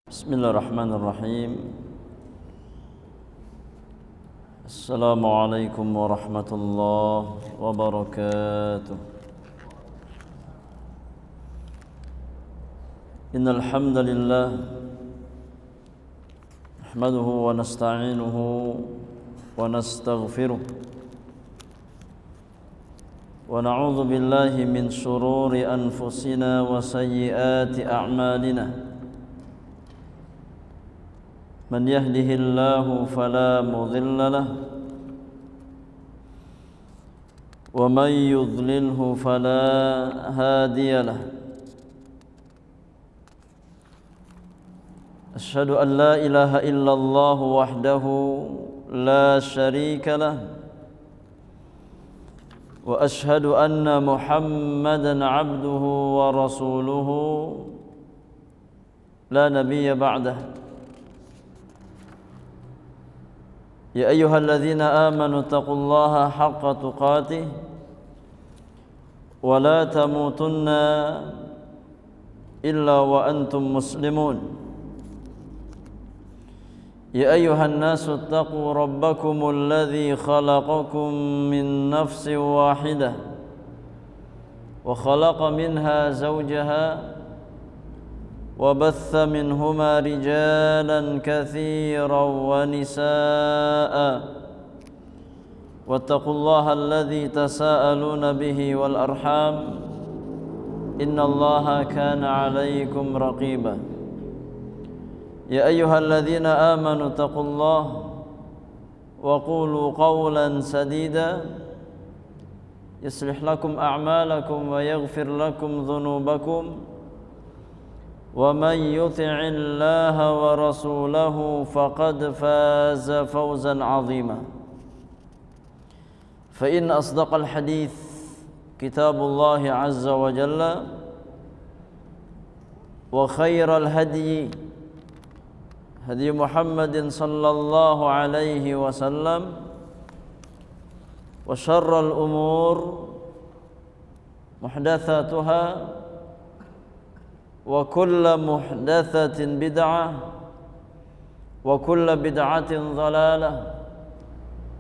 Bismillahirrahmanirrahim. Assalamualaikum warahmatullahi wabarakatuh. Innal hamdalillah nahmaduhu wa nasta'inuhu wa nastaghfiruh wa na'udzu billahi min shururi anfusina wa sayyiati a'malina. من يهده الله فلا مضل له ومن يضلله فلا هادي له أشهد أن لا إله إلا الله وحده لا شريك له وأشهد أن محمدا عبده ورسوله لا نبي بعده. يا أيها الذين آمنوا اتقوا الله حق تقاته ولا تموتن إلا وأنتم مسلمون. يا أيها الناس اتقوا ربكم الذي خلقكم من نفس واحدة وخلق منها زوجها وبث منهما رجالا كثيرا ونساء واتقوا الله الذي تساءلون به والأرحام إن الله كان عليكم رقيبا. يا أيها الذين آمنوا اتقوا الله وقولوا قولا سديدا يصلح لكم أعمالكم ويغفر لكم ذنوبكم ومن يطع الله ورسوله فقد فاز فوزا عظيما. فإن أصدق الحديث كتاب الله عز وجل وخير الهدي هدي محمد صلى الله عليه وسلم وشر الأمور محدثاتها وكل محدثة بدعة وكل بدعة ضلالة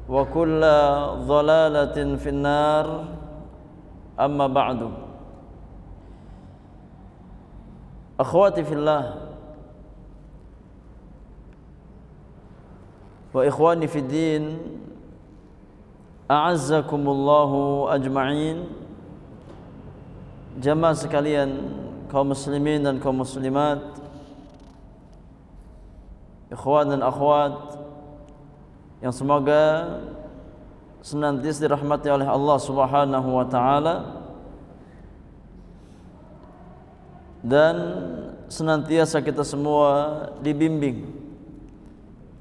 وكل ضلالة في النار. أما بعد، أخواتي في الله وإخواني في الدين، أعزكم الله أجمعين. Jamaah sekalian, kaum muslimin dan kaum muslimat, ikhwan dan akhwat yang semoga senantiasa dirahmati oleh Allah Subhanahu wa taala dan senantiasa kita semua dibimbing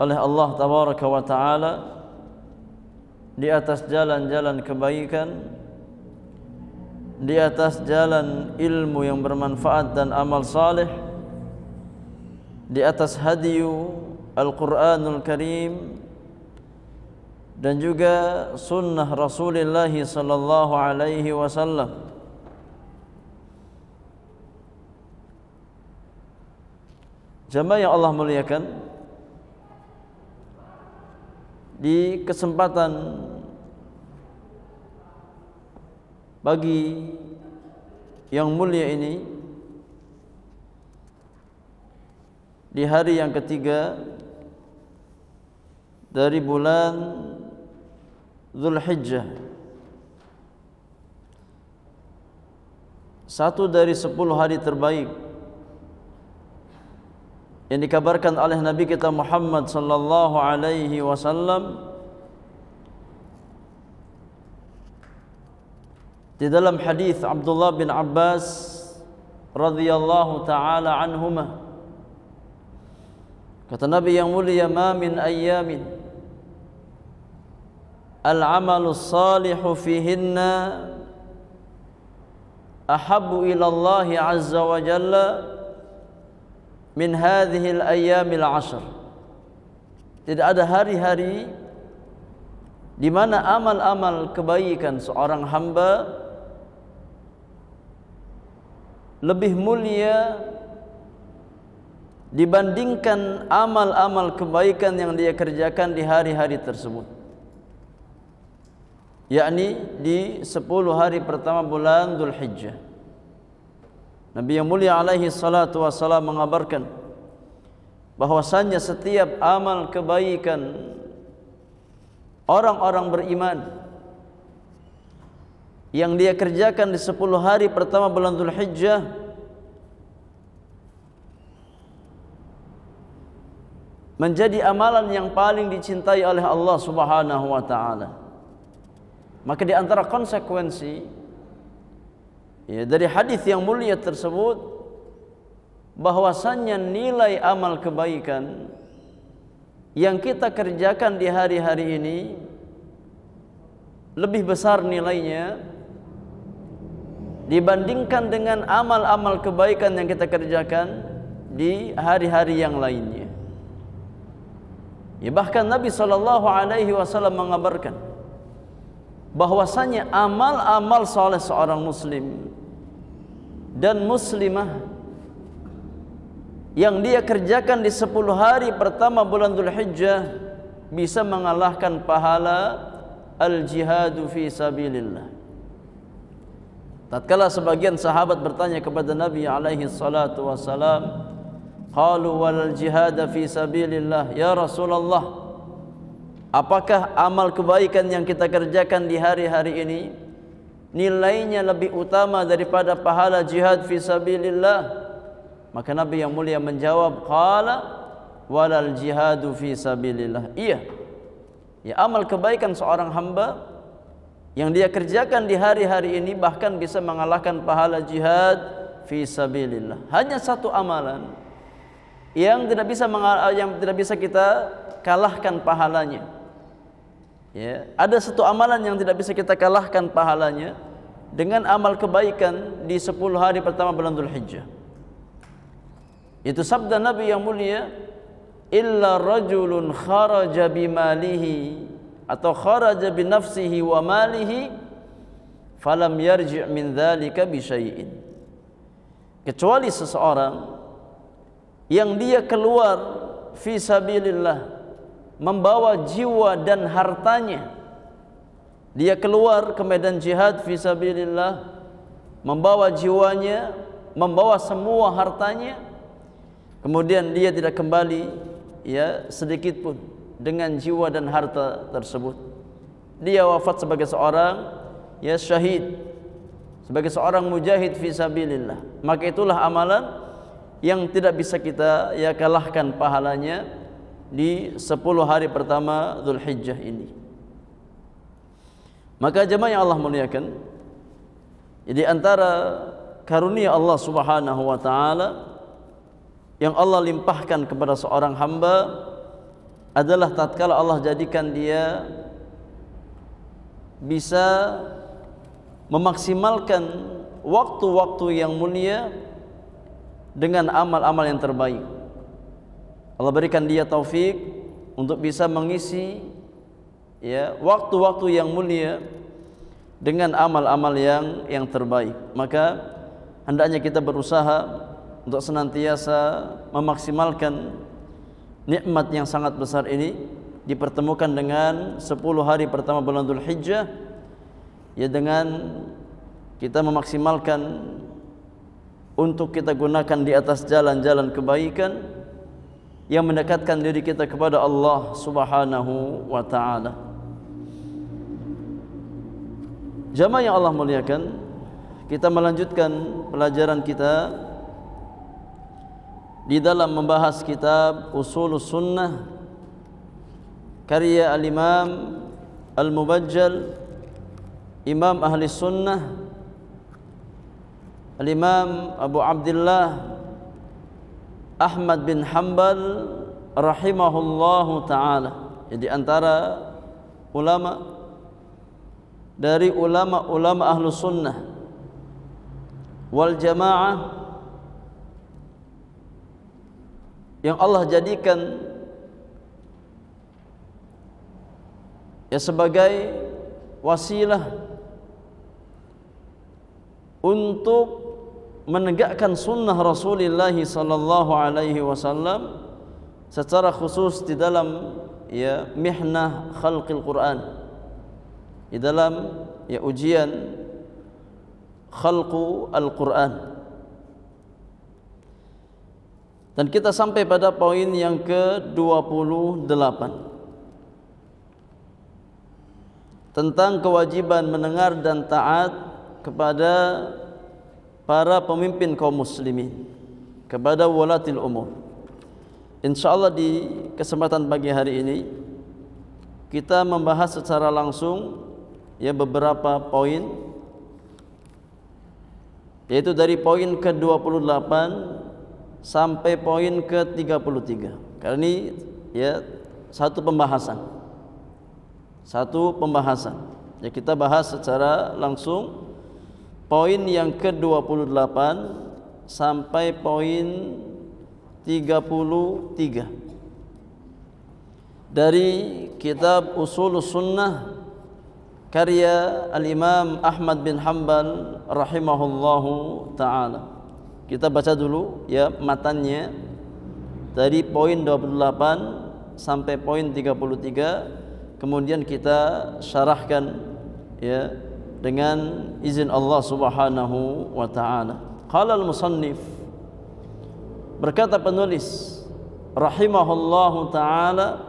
oleh Allah Tabaraka wa taala di atas jalan-jalan kebaikan, di atas jalan ilmu yang bermanfaat dan amal saleh, di atas hadiyu Al-Quranul Karim dan juga sunnah Rasulullah sallallahu alaihi wasallam. Jamaah yang Allah muliakan, di kesempatan pagi yang mulia ini, di hari yang ketiga dari bulan Dzulhijjah, satu dari 10 hari terbaik yang dikabarkan oleh Nabi kita Muhammad sallallahu alaihi wasallam di dalam hadis Abdullah bin Abbas radhiyallahu taala anhuma. Kata Nabi yang mulia, "Ma min ayyamin al-amalu salihu fihinna ahabbu ila Allah azza wa jalla min hadhihi al-ayyamil 'ashr." Tidak ada hari-hari di mana amal-amal kebaikan seorang hamba lebih mulia dibandingkan amal-amal kebaikan yang dia kerjakan di hari-hari tersebut, yakni di 10 hari pertama bulan Dzulhijjah. Nabi yang mulia alaihi salatu wassalam mengabarkan bahwasanya setiap amal kebaikan orang-orang beriman yang dia kerjakan di 10 hari pertama bulan Dzulhijjah menjadi amalan yang paling dicintai oleh Allah Subhanahu wa taala. Maka di antara konsekuensi dari hadis yang mulia tersebut, bahwasannya nilai amal kebaikan yang kita kerjakan di hari-hari ini lebih besar nilainya dibandingkan dengan amal-amal kebaikan yang kita kerjakan di hari-hari yang lainnya. Bahkan Nabi SAW mengabarkan bahwasanya amal-amal soleh seorang muslim dan muslimah yang dia kerjakan di 10 hari pertama bulan Dzulhijjah bisa mengalahkan pahala al-jihadu fi sabilillah. Tatkala sebagian sahabat bertanya kepada Nabi alaihi salatu wassalam, qalu wal jihad fi sabilillah ya Rasulullah, apakah amal kebaikan yang kita kerjakan di hari-hari ini nilainya lebih utama daripada pahala jihad fi sabilillah? Maka Nabi yang mulia menjawab, qala walal jihadu fi sabilillah. Iya, ya, amal kebaikan seorang hamba yang dia kerjakan di hari-hari ini bahkan bisa mengalahkan pahala jihad fi sabilillah. Hanya satu amalan yang tidak bisa kita kalahkan pahalanya. Ya, ada satu amalan yang tidak bisa kita kalahkan pahalanya dengan amal kebaikan di 10 hari pertama bulan Dzulhijjah. Itu sabda Nabi yang mulia, illa rajulun kharaja bimalihi atau kharaja binafsihi wa malihi falam yarji' min dzalika bi syai'in. Kecuali seseorang yang dia keluar fi sabilillah membawa jiwa dan hartanya. Dia keluar ke medan jihad fi sabilillah membawa jiwanya, membawa semua hartanya, kemudian dia tidak kembali sedikit pun dengan jiwa dan harta tersebut. Dia wafat sebagai seorang syahid, sebagai seorang mujahid fi sabilillah. Maka itulah amalan yang tidak bisa kita kalahkan pahalanya di 10 hari pertama Dzulhijjah ini. Maka jemaah yang Allah muliakan, di antara karunia Allah Subhanahu wa taala yang Allah limpahkan kepada seorang hamba adalah tatkala Allah jadikan dia bisa memaksimalkan waktu-waktu yang mulia dengan amal-amal yang terbaik. Allah berikan dia taufik untuk bisa mengisi waktu-waktu yang mulia dengan amal-amal yang terbaik. Maka hendaknya kita berusaha untuk senantiasa memaksimalkan nikmat yang sangat besar ini, dipertemukan dengan 10 hari pertama bulan Dzulhijjah, dengan kita memaksimalkan untuk kita gunakan di atas jalan-jalan kebaikan yang mendekatkan diri kita kepada Allah Subhanahu wa taala. Jamaah yang Allah muliakan, kita melanjutkan pelajaran kita di dalam membahas kitab Ushulus Sunnah karya Al-Imam Al-Mubajjal, Imam Ahli Sunnah, Al-Imam Abu Abdullah Ahmad bin Hanbal rahimahullahu ta'ala. Jadi antara ulama dari ulama-ulama Ahlu Sunnah wal Jamaah yang Allah jadikan sebagai wasilah untuk menegakkan sunnah Rasulullah sallallahu alaihi wasallam secara khusus di dalam mihnah khalqil Quran, di dalam ujian khalqu al-Quran. Dan kita sampai pada poin yang ke-28 tentang kewajiban mendengar dan taat kepada para pemimpin kaum muslimin, kepada walatil umur. Insyaallah di kesempatan pagi hari ini kita membahas secara langsung beberapa poin, yaitu dari poin ke-28 sampai poin ke-33. Karena ini satu pembahasan. Kita bahas secara langsung poin yang ke-28 sampai poin 33 dari kitab Ushulus Sunnah karya Al-Imam Ahmad bin Hanbal rahimahullahu ta'ala. Kita baca dulu matannya dari poin 28 sampai poin 33, kemudian kita syarahkan dengan izin Allah Subhanahu wa taala. Qala al-musannif, berkata penulis rahimahullahu taala,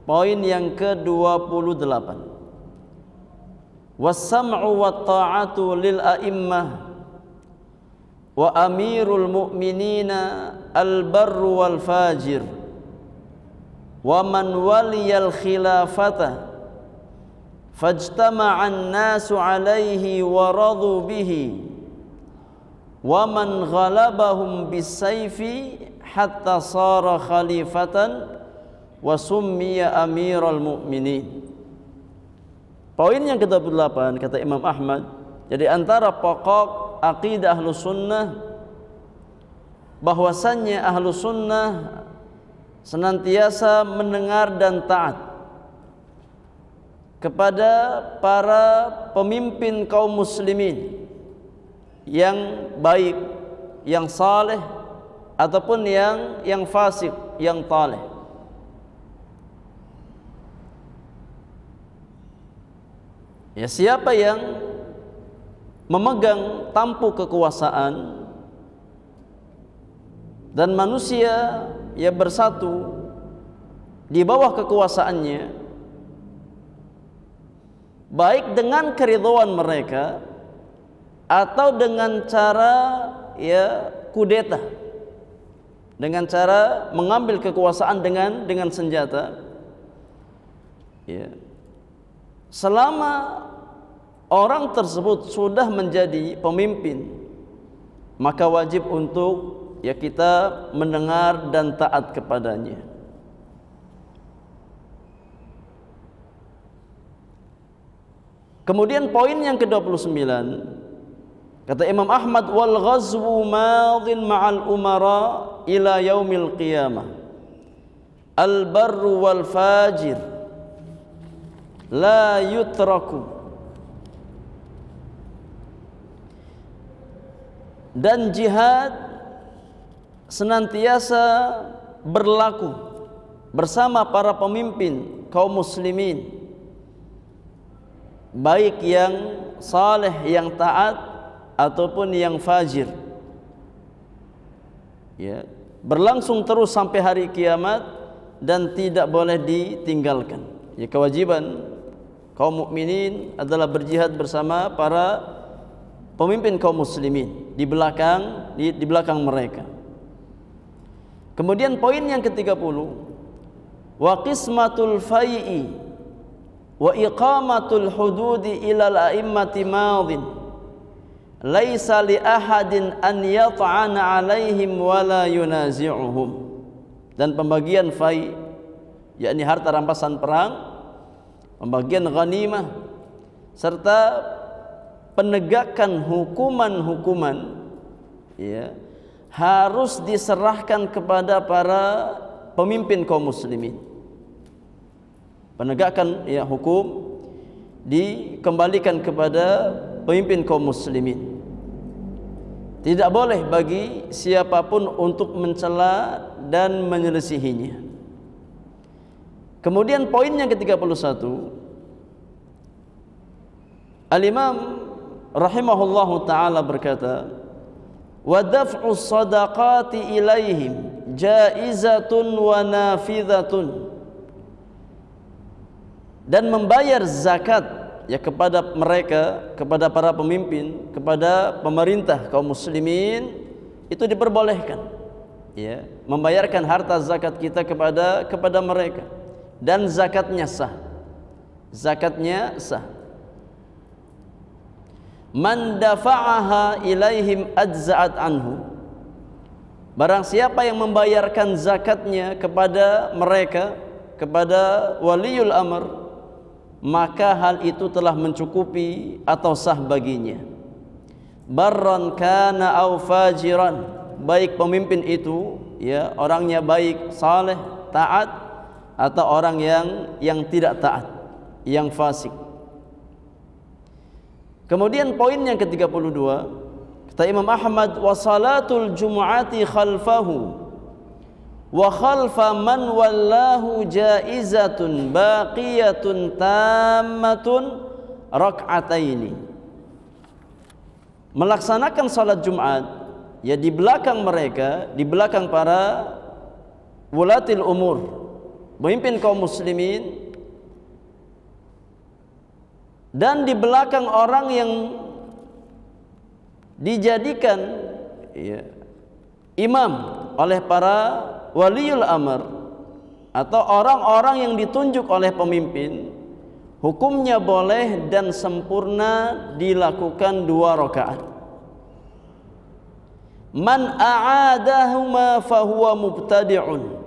poin yang ke-28, was-sam'u wat-ta'atu lil a'immah wa amirul mu'minina al-barru wal fajir wa man waliyal khilafata fajtama'an nasu alaihi wa radu bihi wa man ghalabahum bisayfi hatta sara khalifatan wa summiya amiral mu'minin. Poin yang ke-28 kata Imam Ahmad, jadi antara pokok aqidah Ahlus Sunnah bahwasannya Ahlus Sunnah senantiasa mendengar dan taat kepada para pemimpin kaum muslimin yang baik, yang saleh ataupun yang fasik, yang taleh. Siapa yang memegang tampuk kekuasaan dan manusia bersatu di bawah kekuasaannya, baik dengan keridhaan mereka atau dengan cara kudeta, dengan cara mengambil kekuasaan dengan senjata, selama orang tersebut sudah menjadi pemimpin, maka wajib untuk kita mendengar dan taat kepadanya. Kemudian poin yang ke-29 kata Imam Ahmad, wal ghazwu madin ma'al umara ila yaumil qiyamah al barru wal fajir la yutraku. Dan jihad senantiasa berlaku bersama para pemimpin kaum muslimin, baik yang saleh, yang taat ataupun yang fajir, berlangsung terus sampai hari kiamat dan tidak boleh ditinggalkan. Kewajiban kaum mukminin adalah berjihad bersama para pemimpin kaum muslimin di belakang mereka. Kemudian poin yang ke-30, wa qismatul fai'i wa iqamatul hududi ilal a'immati madin laisa li ahadin an yat'ana alaihim wa la yunazi'uhum. Dan pembagian fai', yakni harta rampasan perang, pembagian ghanimah, serta penegakan hukuman-hukuman harus diserahkan kepada para pemimpin kaum muslimin. Penegakan hukum dikembalikan kepada pemimpin kaum muslimin. Tidak boleh bagi siapapun untuk mencela dan menyelisihinya. Kemudian poin yang ke-31, Al-Imam rahimahullahu ta'ala berkata, wa daf'u sadaqati ilaihim jaizatun wa nafidhatun, dan membayar zakat ya kepada mereka, kepada para pemimpin, kepada pemerintah kaum muslimin, itu diperbolehkan ya, membayarkan harta zakat kita kepada mereka, dan zakatnya sah. Zakatnya sah. Man dafa'aha ilaihim ajza'at anhu, barang siapa yang membayarkan zakatnya kepada mereka, kepada waliul amr, maka hal itu telah mencukupi atau sah baginya. Barran kana au fajiran, baik pemimpin itu ya orangnya baik, saleh, taat, atau orang yang tidak taat, yang fasik. Kemudian poin yang ke-32, kata Imam Ahmad, wa salatul jumu'ati khalfahu wa khalfa man wallahu jaizatun baqiyatun tammatun rak'ataini. Melaksanakan salat Jumat ya di belakang mereka, di belakang para wulatil umur, pemimpin kaum muslimin, dan di belakang orang yang dijadikan ya, imam oleh para waliul amr atau orang-orang yang ditunjuk oleh pemimpin, hukumnya boleh dan sempurna dilakukan 2 rakaat. Man a'adahuma fahuwa mubtadi'un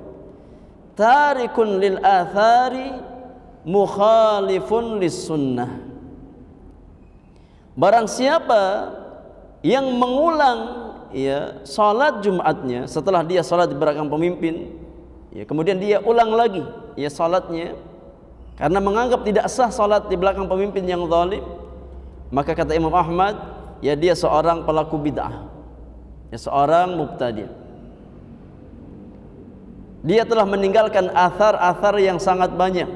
tarikun lil athari mukhalifun lis sunnah. Barang siapa yang mengulang ya salat Jumatnya setelah dia salat di belakang pemimpin, ya kemudian dia ulang lagi ya salatnya karena menganggap tidak sah salat di belakang pemimpin yang zalim, maka kata Imam Ahmad ya dia seorang pelaku bid'ah, ya seorang mubtadi'. Dia telah meninggalkan athar-athar yang sangat banyak.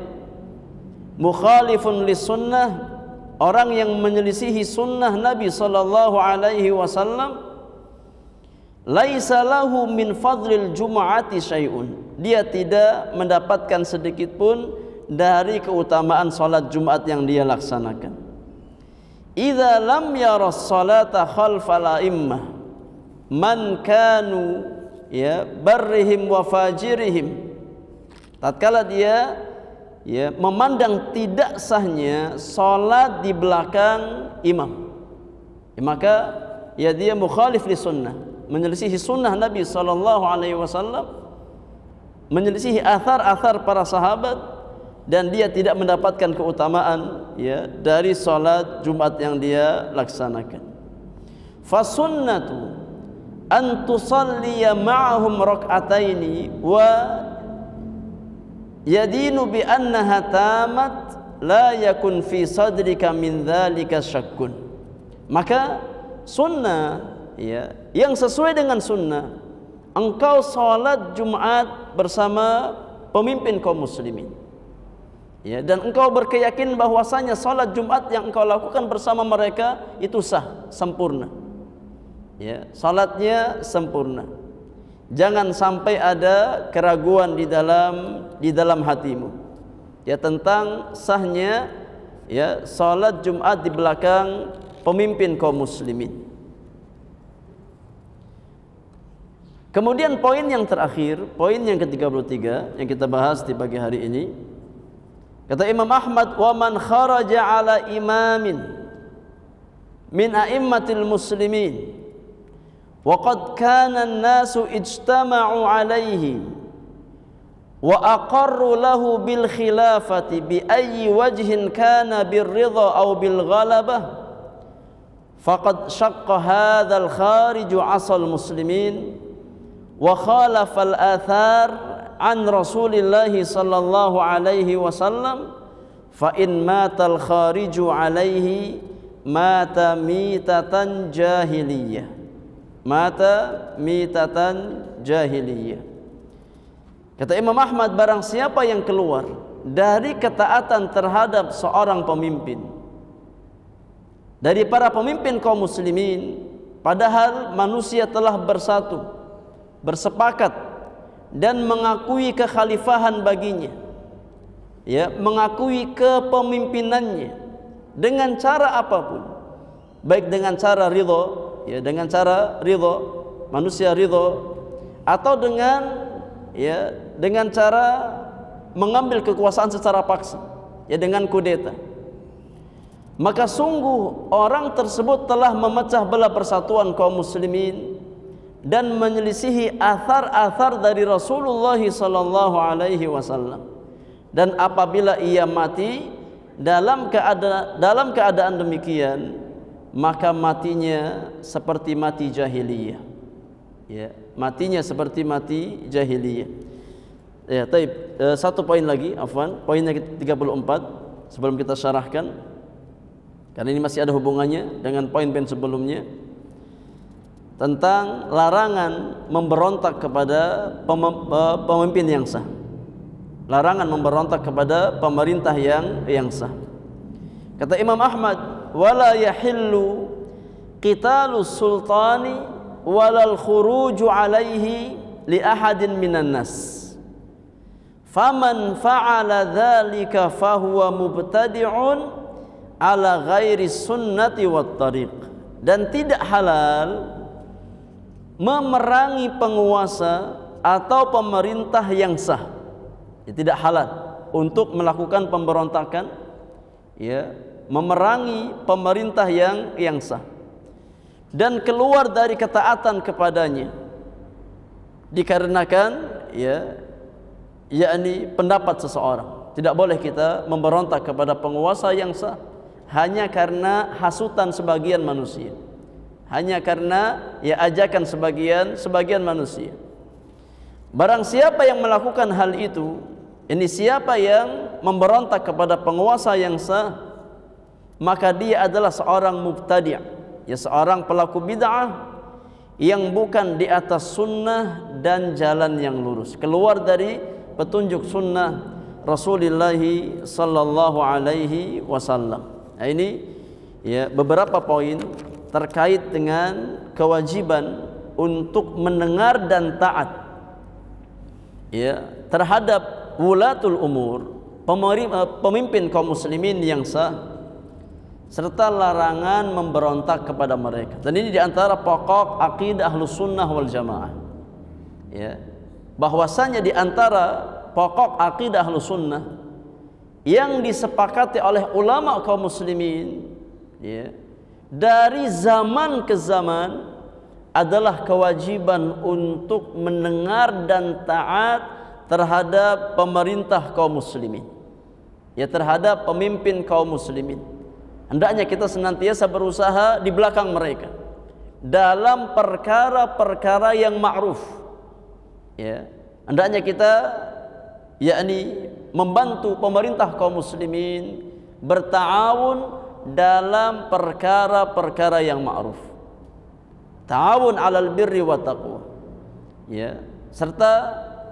Mukhalifun lis sunnah, orang yang menyelisihi sunnah Nabi sallallahu alaihi wasallam. Laisa lahu min fadlil jumu'ati syai'un, dia tidak mendapatkan sedikit pun dari keutamaan salat Jumat yang dia laksanakan. Idza lam yara salata khalfal a'immah man kanu ya barrihim wa fajirihim, tatkala dia ya memandang tidak sahnya salat di belakang imam, ya, maka ya dia mukhalif li sunnah, menyelisihi sunnah Nabi sallallahu alaihi wasallam, menyelisihi athar-athar para sahabat, dan dia tidak mendapatkan keutamaan ya dari salat Jumat yang dia laksanakan. Fasunnatu an tusalliya ma'ahum rak'ataini wa yadinu bi annaha tamat la yakun fi sadrika min dzalika syakkun. Maka sunnah ya yang sesuai dengan sunnah, engkau salat Jumat bersama pemimpin kaum muslimin ya, dan engkau berkeyakin bahwasanya salat Jumat yang engkau lakukan bersama mereka itu sah, sempurna ya, salatnya sempurna. Jangan sampai ada keraguan di dalam hatimu ya tentang sahnya ya salat Jumat di belakang pemimpin kaum muslimin. Kemudian poin yang terakhir, poin yang ke-33 yang kita bahas di pagi hari ini, kata Imam Ahmad, wa man kharaja ala imamin min a'immatil muslimin wa qad kana an-nasu ijtama'u alayhi wa aqarru lahu bil khilafati bi ayyi wajhin kana bir ridha aw bil ghalabah faqad shaqqa hadzal khariju 'asal muslimin wa khalafa al-athar an Rasulillahi sallallahu alaihi wasallam fa in mata al-khariju alaihi mata mitatan jahiliyah. mata mitatan jahiliyah. Kata Imam Ahmad, barang siapa yang keluar dari ketaatan terhadap seorang pemimpin dari para pemimpin kaum muslimin, padahal manusia telah bersatu, bersepakat dan mengakui kekhalifahan baginya, ya, mengakui kepemimpinannya dengan cara apapun, baik dengan cara ridho, ya, dengan cara ridho, manusia ridho, atau dengan cara mengambil kekuasaan secara paksa, ya, dengan kudeta, maka sungguh orang tersebut telah memecah belah persatuan kaum muslimin dan menyelisihi athar-athar dari Rasulullah sallallahu alaihi wasallam. Dan apabila ia mati dalam keadaan demikian, maka matinya seperti mati jahiliyah, ya, matinya seperti mati jahiliyah. Ya, taib, satu poin lagi, afwan, poinnya 34 sebelum kita syarahkan, karena ini masih ada hubungannya dengan poin-poin sebelumnya tentang larangan memberontak kepada pemimpin yang sah. Larangan memberontak kepada pemerintah yang sah. Kata Imam Ahmad, wala yahillu qitalus sultani walal khuruju alaihi li ahadin minan nas. Faman fa'ala dzalika fahuwa mubtadi'un ala ghairi sunnati wat tariq. Dan tidak halal memerangi penguasa atau pemerintah yang sah. Ya, tidak halal untuk melakukan pemberontakan, ya, memerangi pemerintah yang sah dan keluar dari ketaatan kepadanya dikarenakan, ya, yakni pendapat seseorang. Tidak boleh kita memberontak kepada penguasa yang sah hanya karena hasutan sebagian manusia, hanya karena, ya, ajakan sebagian manusia. Barang siapa yang melakukan hal itu, ini siapa yang memberontak kepada penguasa yang sah, maka dia adalah seorang mubtadi', ya, seorang pelaku bid'ah yang bukan di atas sunnah dan jalan yang lurus, keluar dari petunjuk sunnah Rasulullah sallallahu alaihi wasallam. Nah, ini, ya, beberapa poin terkait dengan kewajiban untuk mendengar dan taat, ya, terhadap wulatul umur, pemimpin kaum muslimin yang sah, serta larangan memberontak kepada mereka. Dan ini diantara pokok akidah Ahlus Sunnah wal Jamaah, ya, bahwasanya diantara pokok akidah Ahlus Sunnah yang disepakati oleh ulama kaum muslimin, ya, dari zaman ke zaman adalah kewajiban untuk mendengar dan taat terhadap pemerintah kaum muslimin, ya, terhadap pemimpin kaum muslimin. Hendaknya kita senantiasa berusaha di belakang mereka dalam perkara-perkara yang ma'ruf, ya. Hendaknya kita, yakni, membantu pemerintah kaum muslimin berta'awun dalam perkara-perkara yang ma'ruf, ta'awun 'alal birri wa taqwa, ya, serta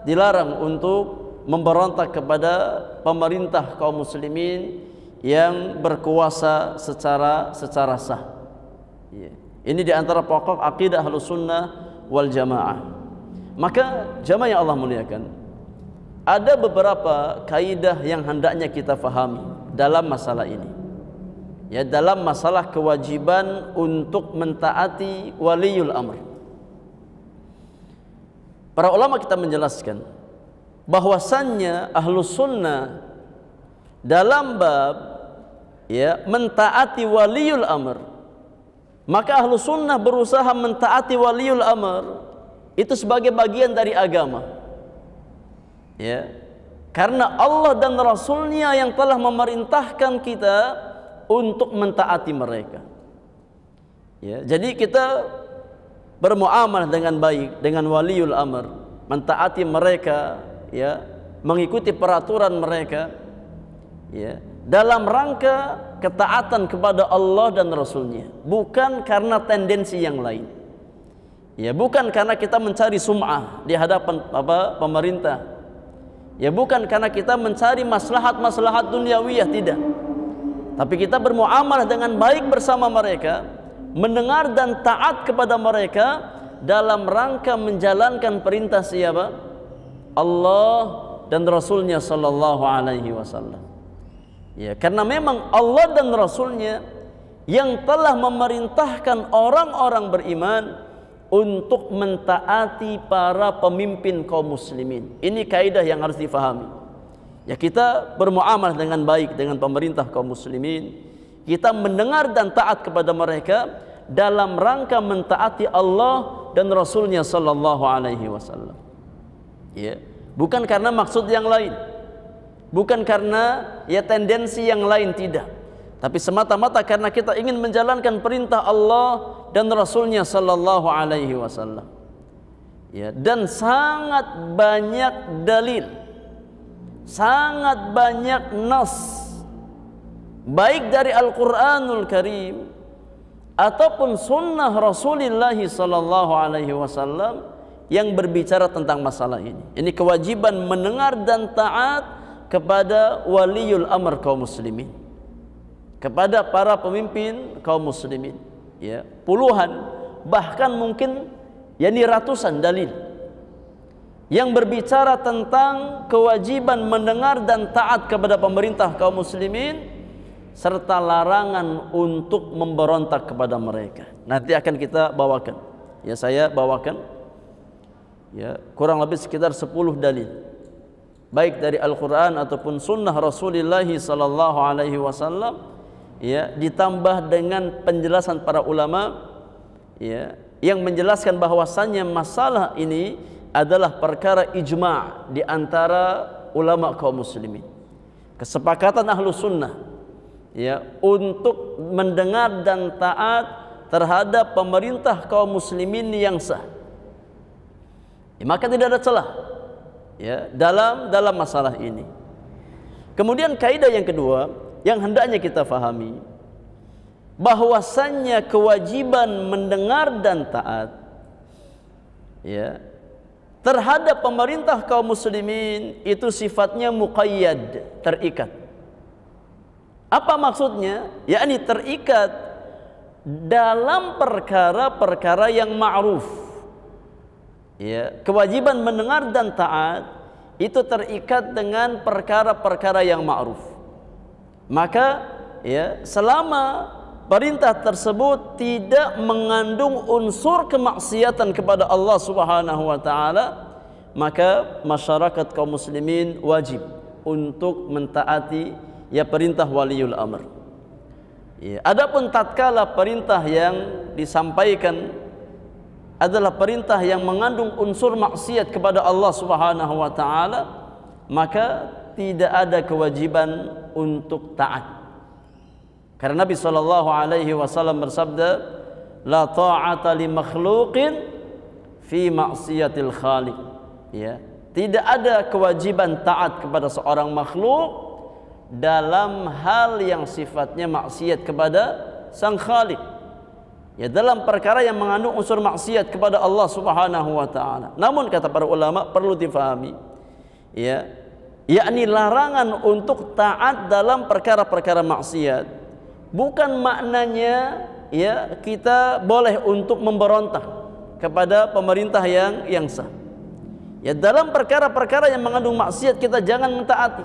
dilarang untuk memberontak kepada pemerintah kaum muslimin yang berkuasa secara sah. Ya. Ini diantara pokok akidah Ahlus Sunnah wal Jamaah. Maka jamaah yang Allah muliakan, ada beberapa kaidah yang hendaknya kita fahami dalam masalah ini, ya, dalam masalah kewajiban untuk mentaati waliul amr. Para ulama kita menjelaskan bahwasannya Ahlus Sunnah dalam bab, ya, mentaati waliul amr, maka Ahlus Sunnah berusaha mentaati waliul amr itu sebagai bagian dari agama, ya, karena Allah dan Rasulnya yang telah memerintahkan kita untuk mentaati mereka, ya. Jadi kita bermuamalah dengan baik dengan waliul amr, mentaati mereka, ya, mengikuti peraturan mereka, ya, dalam rangka ketaatan kepada Allah dan Rasulnya, bukan karena tendensi yang lain, Ya, bukan karena kita mencari sum'ah di hadapan pemerintah. Ya, bukan karena kita mencari maslahat-maslahat duniawiyah, tidak. Tapi kita bermuamalah dengan baik bersama mereka, mendengar dan taat kepada mereka dalam rangka menjalankan perintah siapa? Allah dan Rasulnya sallallahu alaihi wasallam. Ya, karena memang Allah dan Rasulnya yang telah memerintahkan orang-orang beriman untuk mentaati para pemimpin kaum muslimin. Ini kaidah yang harus difahami. Ya, kita bermuamalah dengan baik dengan pemerintah kaum muslimin. Kita mendengar dan taat kepada mereka dalam rangka mentaati Allah dan Rasulnya sallallahu alaihi wasallam. Ya, bukan karena maksud yang lain. Bukan karena ya tendensi yang lain, tidak. Tapi semata-mata karena kita ingin menjalankan perintah Allah dan Rasulnya sallallahu alaihi wasallam. Ya, dan sangat banyak dalil, sangat banyak nas, baik dari Al-Quranul Karim ataupun sunnah Rasulullah sallallahu alaihi wasallam yang berbicara tentang masalah ini. Ini kewajiban mendengar dan taat kepada waliul amr kaum muslimin, kepada para pemimpin kaum muslimin. Ya, puluhan bahkan mungkin yakni ratusan dalil yang berbicara tentang kewajiban mendengar dan taat kepada pemerintah kaum muslimin serta larangan untuk memberontak kepada mereka. Nanti akan kita bawakan. Ya, saya bawakan ya kurang lebih sekitar 10 dalil, baik dari Al-Quran ataupun sunnah Rasulullah sallallahu alaihi wasallam, ya, ditambah dengan penjelasan para ulama, ya, yang menjelaskan bahwasannya masalah ini adalah perkara ijma' di antara ulama kaum muslimin. Kesepakatan ahlu sunnah, ya, untuk mendengar dan taat terhadap pemerintah kaum muslimin yang sah. Ya, maka tidak ada celah, ya, dalam masalah ini. Kemudian kaidah yang kedua yang hendaknya kita fahami, bahwasannya kewajiban mendengar dan taat, ya, terhadap pemerintah kaum muslimin itu sifatnya muqayyad, terikat. Apa maksudnya? Yakni terikat dalam perkara-perkara yang ma'ruf. Ya, kewajiban mendengar dan taat itu terikat dengan perkara-perkara yang ma'ruf. Maka ya, selama perintah tersebut tidak mengandung unsur kemaksiatan kepada Allah Subhanahu wa taala, maka masyarakat kaum muslimin wajib untuk mentaati ya perintah waliul amr. Ya, adapun tatkala perintah yang disampaikan adalah perintah yang mengandung unsur maksiat kepada Allah Subhanahu wa taala, maka tidak ada kewajiban untuk taat. Karena Nabi sallallahu alaihi wasallam bersabda, la ta'ata li makhluqin fi maksiatil khaliq. Ya, tidak ada kewajiban taat kepada seorang makhluk dalam hal yang sifatnya maksiat kepada sang khaliq. Ya, dalam perkara yang mengandung unsur maksiat kepada Allah Subhanahu wa taala. Namun kata para ulama perlu difahami, ya, yakni larangan untuk taat dalam perkara-perkara maksiat bukan maknanya ya kita boleh untuk memberontak kepada pemerintah yang sah. Ya, dalam perkara-perkara yang mengandung maksiat kita jangan mentaati.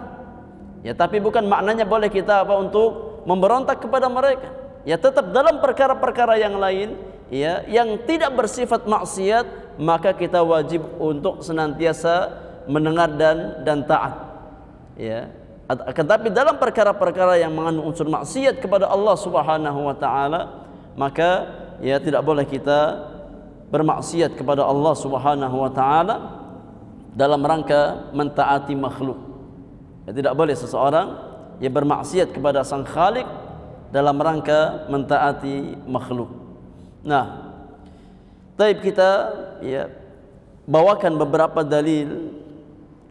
Ya, tapi bukan maknanya boleh kita untuk memberontak kepada mereka. Ya, tetap dalam perkara-perkara yang lain, ya, yang tidak bersifat maksiat, maka kita wajib untuk senantiasa mendengar dan taat. Ya, tetapi dalam perkara-perkara yang mengandung unsur maksiat kepada Allah Subhanahu wa taala, maka ya tidak boleh kita bermaksiat kepada Allah Subhanahu wa taala dalam rangka mentaati makhluk. Ya, tidak boleh seseorang ya bermaksiat kepada sang khalik dalam rangka mentaati makhluk. Nah, taib kita ya bawakan beberapa dalil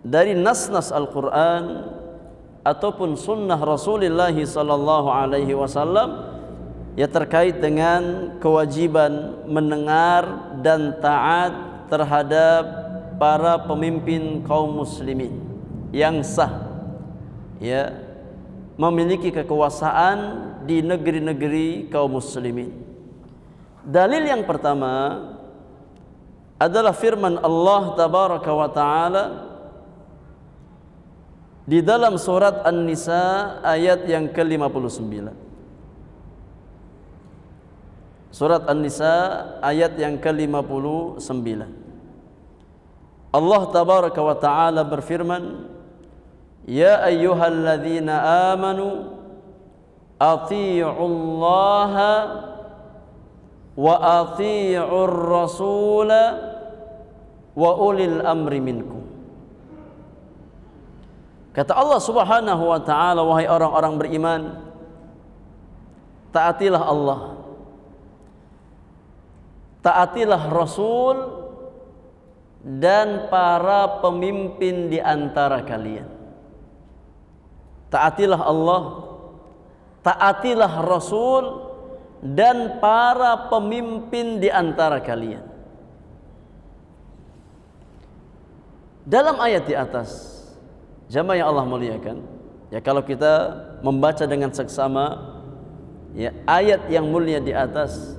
dari nas-nas Al-Quran ataupun sunnah Rasulullah sallallahu alaihi wasallam ya terkait dengan kewajiban mendengar dan taat terhadap para pemimpin kaum muslimin yang sah, ya, memiliki kekuasaan di negeri-negeri kaum muslimin. Dalil yang pertama adalah firman Allah tabaraka wa taala di dalam surat An-Nisa ayat yang ke-59. Surat An-Nisa ayat yang ke-59. Allah tabaraka wa taala berfirman, "Ya ayyuhalladzina amanu athi'ullaha wa athi'ur rasula wa ulil amri minkum." Kata Allah Subhanahu wa taala, wahai orang-orang beriman, taatilah Allah, taatilah Rasul dan para pemimpin di antara kalian. Taatilah Allah, taatilah Rasul dan para pemimpin di antara kalian. Dalam ayat di atas, jamaah yang Allah muliakan, ya, kalau kita membaca dengan seksama, ya, ayat yang mulia di atas,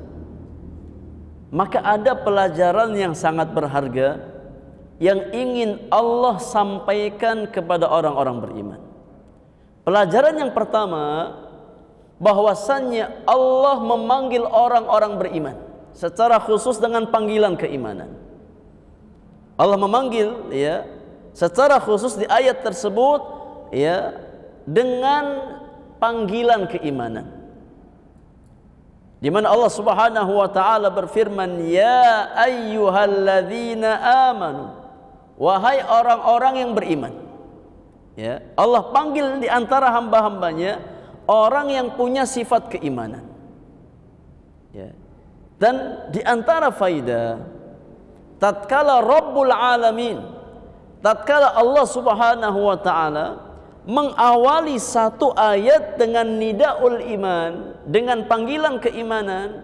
maka ada pelajaran yang sangat berharga yang ingin Allah sampaikan kepada orang-orang beriman. Pelajaran yang pertama, bahwasannya Allah memanggil orang-orang beriman secara khusus dengan panggilan keimanan. Allah memanggil, ya, secara khusus di ayat tersebut, ya, dengan panggilan keimanan, di mana Allah Subhanahu wa taala berfirman, "Ya ayyuhalladzina amanu," wahai orang-orang yang beriman. Ya, Allah panggil di antara hamba-hambanya orang yang punya sifat keimanan. Ya. Dan di antara faidah, tatkala Rabbul Alamin, tatkala Allah Subhanahu wa taala mengawali satu ayat dengan nidaul iman, dengan panggilan keimanan,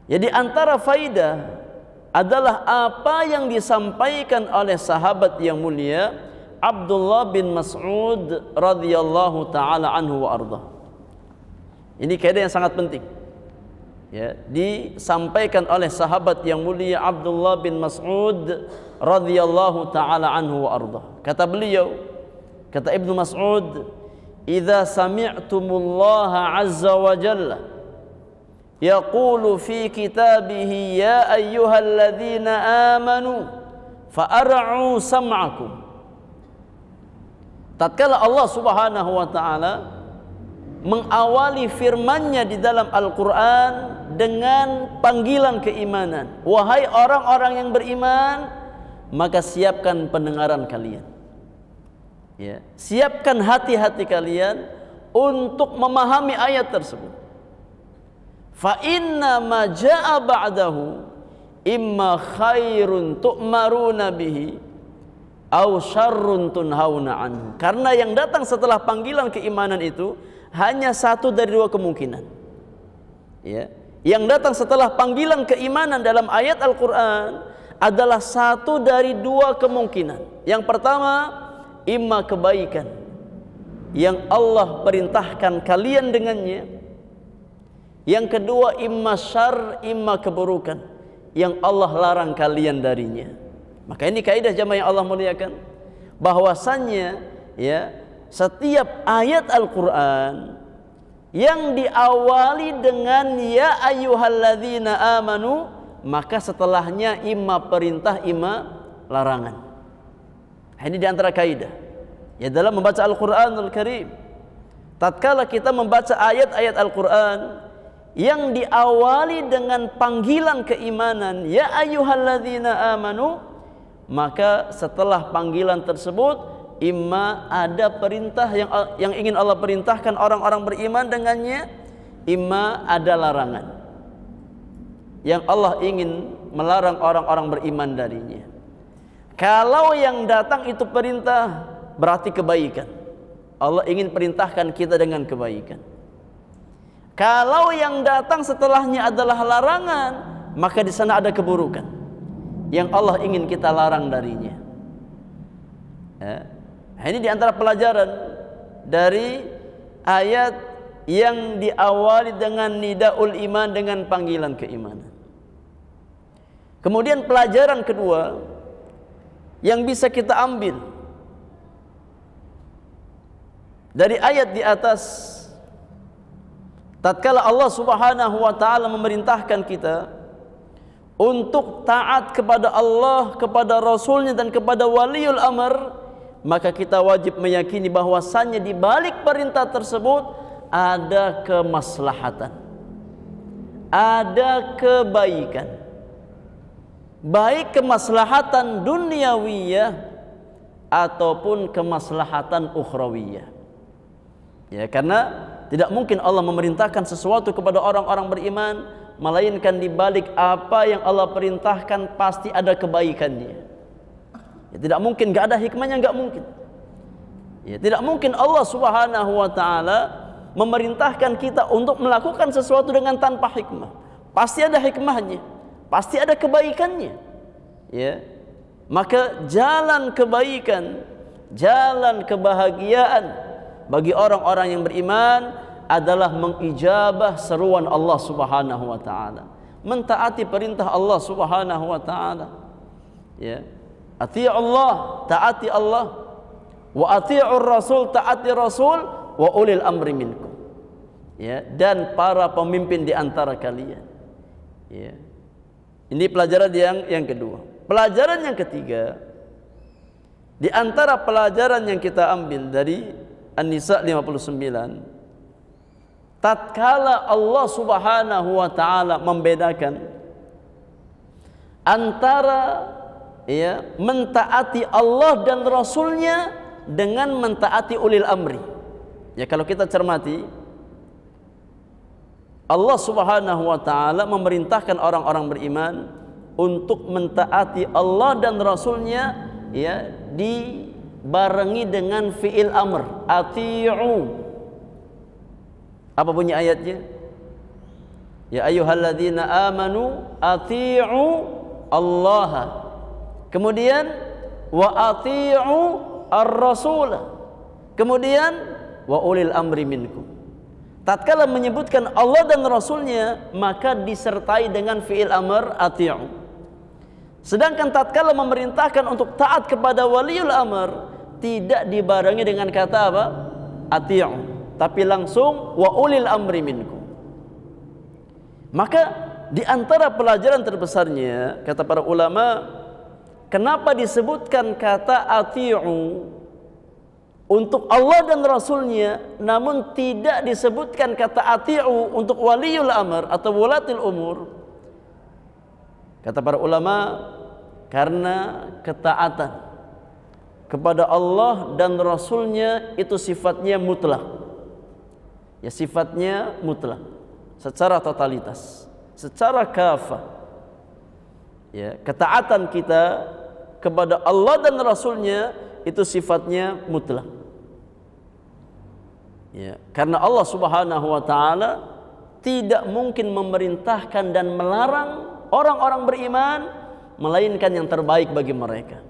ya, di antara faidah adalah apa yang disampaikan oleh sahabat yang mulia Abdullah bin Mas'ud radhiyallahu taala anhu wa arda. Ini kaidah yang sangat penting, ya, disampaikan oleh sahabat yang mulia Abdullah bin Mas'ud radhiyallahu taala anhu wa arda. Kata beliau, kata Ibnu Mas'ud, "Idza sami'tumullaha 'azza wa jalla yaqulu fi kitabihi ya ayyuhalladzina amanu fa'ar'u sam'akum." Tatkala Allah Subhanahu wa taala mengawali firman-Nya di dalam Al-Qur'an dengan panggilan keimanan, wahai orang-orang yang beriman, maka siapkan pendengaran kalian. Ya, siapkan hati-hati kalian untuk memahami ayat tersebut. Fa inna ma jaa ba'dahu imma khairun tu'maruna bihi au syarrun tunhauna anhu. Karena yang datang setelah panggilan keimanan itu hanya satu dari dua kemungkinan. Ya, yang datang setelah panggilan keimanan dalam ayat Al-Qur'an adalah satu dari dua kemungkinan. Yang pertama, imma kebaikan yang Allah perintahkan kalian dengannya. Yang kedua, imma syarr, imma keburukan yang Allah larang kalian darinya. Maka ini kaidah jamaah yang Allah muliakan, bahwasannya, ya, setiap ayat Al-Qur'an yang diawali dengan ya ayyuhalladzina amanu, maka setelahnya imma perintah, imma larangan. Ini di antara kaidah, ya, dalam membaca Al-Qur'anul Karim. Tatkala kita membaca ayat-ayat Al-Qur'an yang diawali dengan panggilan keimanan ya ayyuhalladzina amanu, maka setelah panggilan tersebut imma ada perintah yang ingin Allah perintahkan orang-orang beriman dengannya, imma ada larangan yang Allah ingin melarang orang-orang beriman darinya. Kalau yang datang itu perintah, berarti kebaikan. Allah ingin perintahkan kita dengan kebaikan. Kalau yang datang setelahnya adalah larangan, maka di sana ada keburukan yang Allah ingin kita larang darinya. Ini di antara pelajaran dari ayat yang diawali dengan nidaul iman, dengan panggilan keimanan. Kemudian pelajaran kedua yang bisa kita ambil dari ayat di atas, tatkala Allah Subhanahu wa taala memerintahkan kita untuk taat kepada Allah, kepada Rasulnya, dan kepada waliul amr, maka kita wajib meyakini bahwasannya di balik perintah tersebut ada kemaslahatan, ada kebaikan, baik kemaslahatan duniawiyah ataupun kemaslahatan ukhrawiyah. Ya, karena tidak mungkin Allah memerintahkan sesuatu kepada orang-orang beriman melainkan di balik apa yang Allah perintahkan pasti ada kebaikannya. Ya, tidak mungkin, enggak ada hikmahnya, enggak mungkin. Ya, tidak mungkin Allah Subhanahu wa taala memerintahkan kita untuk melakukan sesuatu dengan tanpa hikmah. Pasti ada hikmahnya, pasti ada kebaikannya. Ya. Maka jalan kebaikan, jalan kebahagiaan bagi orang-orang yang beriman adalah mengijabah seruan Allah Subhanahu wa taala, mentaati perintah Allah Subhanahu wa taala. Ya. Ati Allah, taati Allah, wa ati'ur rasul, taati Rasul, wa ulil amri minkum. Ya, dan para pemimpin di antara kalian. Ya. Ini pelajaran yang kedua. Pelajaran yang ketiga, di antara pelajaran yang kita ambil dari An-Nisa 59, tatkala Allah Subhanahu wa taala membedakan antara mentaati Allah dan Rasulnya dengan mentaati ulil amri. Ya, kalau kita cermati, Allah Subhanahu wa taala memerintahkan orang-orang beriman untuk mentaati Allah dan Rasulnya, ya, dibarengi dengan fi'il amr, ati'u. Apa bunyi ayatnya? Ya ayyuhalladzina amanu ati'u Allah. Kemudian wa ati'u ar-rasul. Kemudian wa ulil amri minkum. Tatkala menyebutkan Allah dan Rasulnya, maka disertai dengan fi'il amr, ati'u. Sedangkan tatkala memerintahkan untuk taat kepada waliul amr, tidak dibarengi dengan kata apa? Ati'u, tapi langsung wa ulil amri minkum. Maka di antara pelajaran terbesarnya, kata para ulama, kenapa disebutkan kata ati'u untuk Allah dan Rasulnya, namun tidak disebutkan kata ati'u untuk waliul amr atau wulatil umur? Kata para ulama, karena ketaatan kepada Allah dan Rasulnya itu sifatnya mutlak. Ya, sifatnya mutlak, secara totalitas, secara kafah. Ya, ketaatan kita kepada Allah dan Rasulnya itu sifatnya mutlak. Ya, karena Allah Subhanahu wa taala tidak mungkin memerintahkan dan melarang orang-orang beriman melainkan yang terbaik bagi mereka,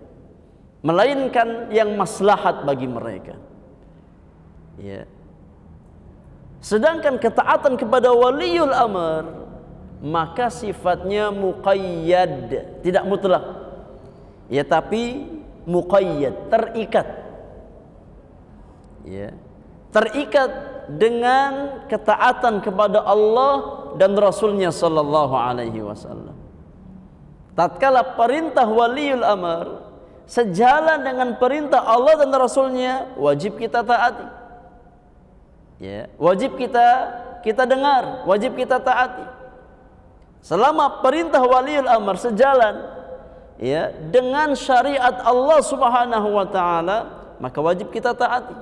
melainkan yang maslahat bagi mereka. Ya. Sedangkan ketaatan kepada waliul amr, maka sifatnya muqayyad, tidak mutlak. Ya, tapi muqayyad, terikat. Ya. Terikat dengan ketaatan kepada Allah dan Rasulnya sallallahu alaihi wasallam. Tatkala perintah waliul amr sejalan dengan perintah Allah dan Rasulnya, wajib kita taati. Ya, wajib kita dengar, wajib kita taati. Selama perintah waliul amr sejalan, ya, dengan syariat Allah Subhanahu wa taala, maka wajib kita taati.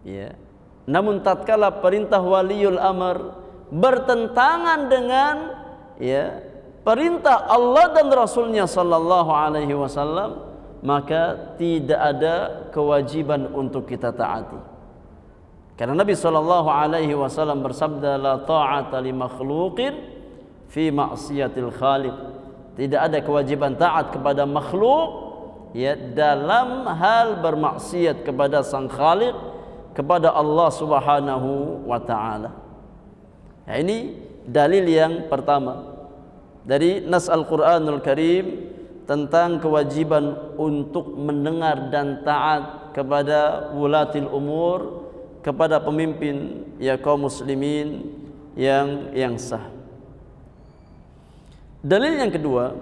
Ya. Namun tatkala perintah waliul amr bertentangan dengan, ya, perintah Allah dan Rasulnya sallallahu alaihi wasallam, maka tidak ada kewajiban untuk kita taati. Karena Nabi SAW bersabda, la ta'ata li makhluqin fi ma'siyatil khaliq. Tidak ada kewajiban taat kepada makhluk ya dalam hal bermaksiat kepada sang khaliq, kepada Allah Subhanahu wa taala. Ya, ini dalil yang pertama dari nas Al-Qur'anul Karim tentang kewajiban untuk mendengar dan taat kepada wulatil umur, kepada pemimpin ya kaum muslimin yang sah. Dalil yang kedua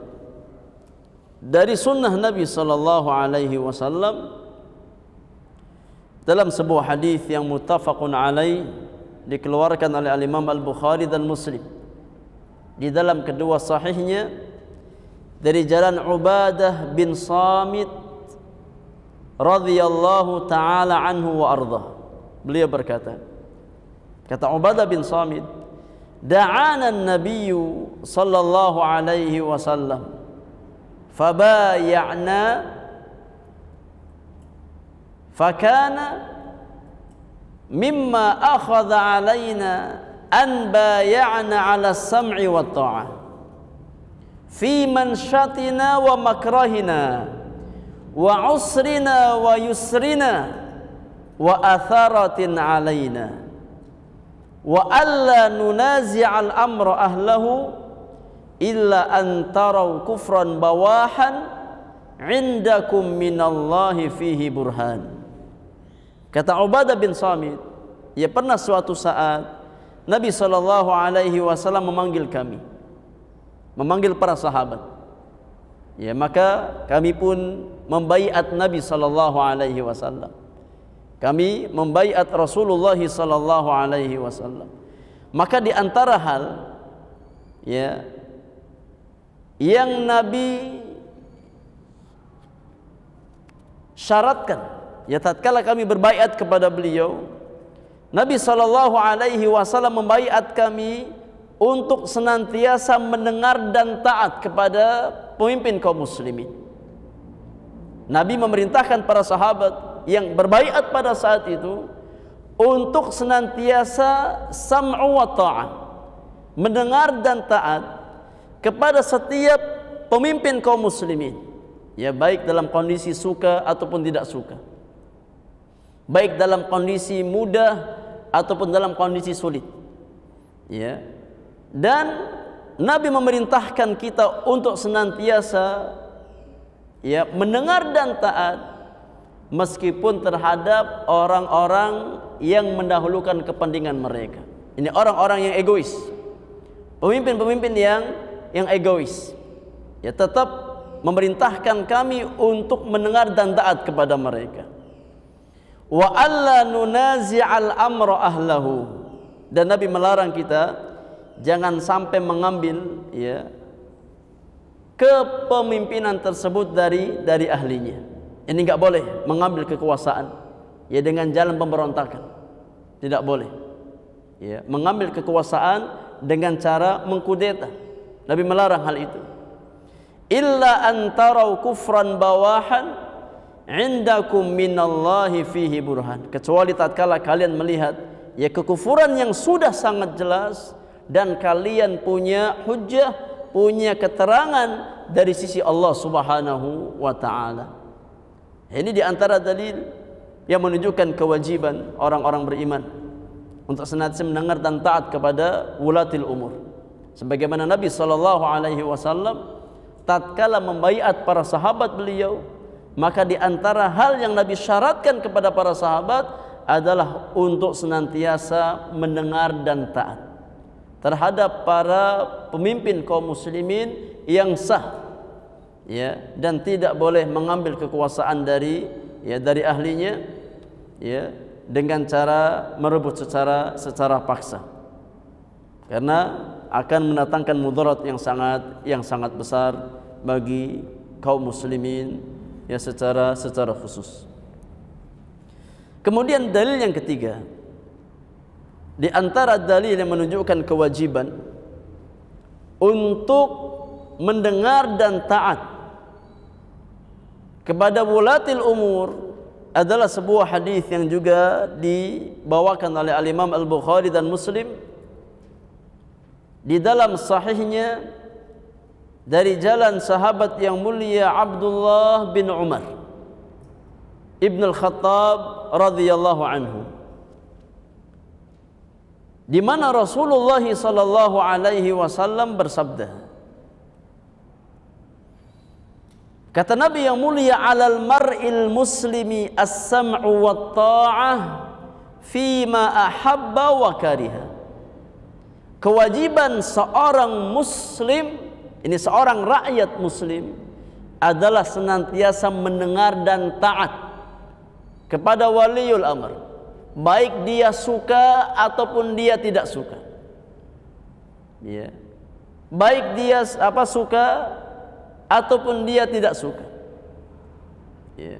dari sunnah Nabi sallallahu alaihi wasallam dalam sebuah hadis yang muttafaqun alaih, dikeluarkan oleh Al-Imam Al-Bukhari dan Muslim di dalam kedua sahihnya dari jalan Ubadah bin Samit radhiyallahu taala anhu wa ardhah. Beliau berkata, kata Ubadah bin Samit, da'ana an-nabiy sallallahu alaihi wasallam fabaya'na fakana mimma akhadha alaina an bay'ana 'ala as-sam'i wat ta'ah fi manshatina wa makrahina wa usrina wa yusrina wa atharatin 'alaina wa alla nunazi'al amra ahlahu illa an taraw kufran bawahan 'indakum minallahi fihi burhan. Kata Ubadah bin Samit, ya pernah suatu saat Nabi sallallahu alaihi wasallam memanggil kami, memanggil para sahabat. Ya, maka kami pun membaiat Nabi sallallahu alaihi wasallam. Kami membaiat Rasulullah sallallahu alaihi wasallam. Maka di antara hal ya yang Nabi syaratkan, ya tatkala kami berbaiat kepada beliau, Nabi sallallahu alaihi wasallam membaiat kami untuk senantiasa mendengar dan taat kepada pemimpin kaum muslimin. Nabi memerintahkan para sahabat yang berbaiat pada saat itu untuk senantiasa sam'u wa ta'ah, mendengar dan taat kepada setiap pemimpin kaum muslimin, ya baik dalam kondisi suka ataupun tidak suka, baik dalam kondisi mudah ataupun dalam kondisi sulit, ya. Dan Nabi memerintahkan kita untuk senantiasa ya mendengar dan taat meskipun terhadap orang-orang yang mendahulukan kepentingan mereka. Ini orang-orang yang egois, pemimpin-pemimpin yang egois, ya tetap memerintahkan kami untuk mendengar dan taat kepada mereka. Wa alla nunazi'al amra ahlahu, dan Nabi melarang kita jangan sampai mengambil ya kepemimpinan tersebut dari ahlinya. Ini enggak boleh mengambil kekuasaan ya dengan jalan pemberontakan. Tidak boleh. Ya, mengambil kekuasaan dengan cara mengkudeta. Nabi melarang hal itu. Illa antarau kufran bawahan 'indakum minallahi fihi burhan. Kecuali tatkala kalian melihat ya kekufuran yang sudah sangat jelas dan kalian punya hujjah, punya keterangan dari sisi Allah Subhanahu wa taala. Ini di antara dalil yang menunjukkan kewajiban orang-orang beriman untuk senantiasa mendengar dan taat kepada wulatil umur. Sebagaimana Nabi sallallahu alaihi wasallam tatkala membaiat para sahabat beliau, maka di antara hal yang Nabi syaratkan kepada para sahabat adalah untuk senantiasa mendengar dan taat terhadap para pemimpin kaum muslimin yang sah, ya, dan tidak boleh mengambil kekuasaan dari ahlinya ya dengan cara merebut secara paksa, karena akan mendatangkan mudarat yang sangat besar bagi kaum muslimin ya secara khusus. Kemudian dalil yang ketiga, di antara dalil yang menunjukkan kewajiban untuk mendengar dan taat kepada wulatil umur adalah sebuah hadis yang juga dibawakan oleh Al-Imam Al-Bukhari dan Muslim di dalam sahihnya dari jalan sahabat yang mulia Abdullah bin Umar Ibn Al-Khattab radhiyallahu anhu, di mana Rasulullah sallallahu alaihi wasallam bersabda, kata Nabi yang mulia, alal mar'il muslimi as-sam'u wa ta'ah fima ahabba wa kariha. Kewajiban seorang muslim, ini seorang rakyat muslim, adalah senantiasa mendengar dan taat kepada waliul amr, baik dia suka ataupun dia tidak suka. Ya. Baik dia suka ataupun dia tidak suka. Ya.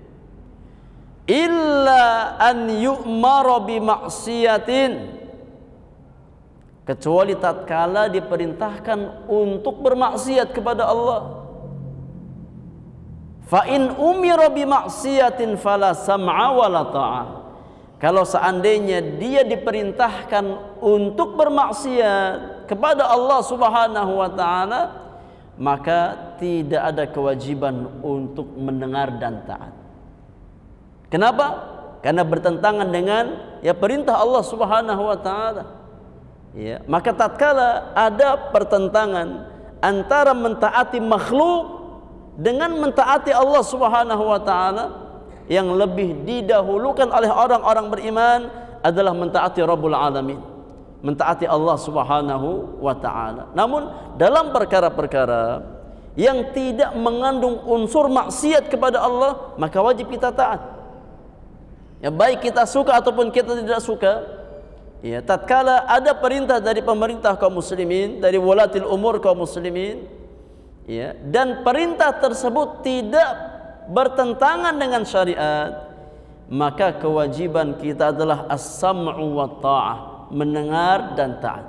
Illa an yu'mara bi ma'siyatin, kecuali tatkala diperintahkan untuk bermaksiat kepada Allah. Fa in umira bi ma'siyatin fala sam'a wala ta'ah. Kalau seandainya dia diperintahkan untuk bermaksiat kepada Allah Subhanahu wa taala, maka tidak ada kewajiban untuk mendengar dan taat. Kenapa? Karena bertentangan dengan perintah Allah Subhanahu wa taala. Ya, maka tatkala ada pertentangan antara mentaati makhluk dengan mentaati Allah Subhanahu wa taala, yang lebih didahulukan oleh orang-orang beriman adalah mentaati Rabbul Alamin, mentaati Allah Subhanahu wa taala. Namun dalam perkara-perkara yang tidak mengandung unsur maksiat kepada Allah, maka wajib kita taat. Ya, baik kita suka ataupun kita tidak suka. Ya, tatkala ada perintah dari pemerintah kaum muslimin, dari walatil umur kaum muslimin, ya, dan perintah tersebut tidak bertentangan dengan syariat, maka kewajiban kita adalah as-sam'u wa ta'ah, mendengar dan taat.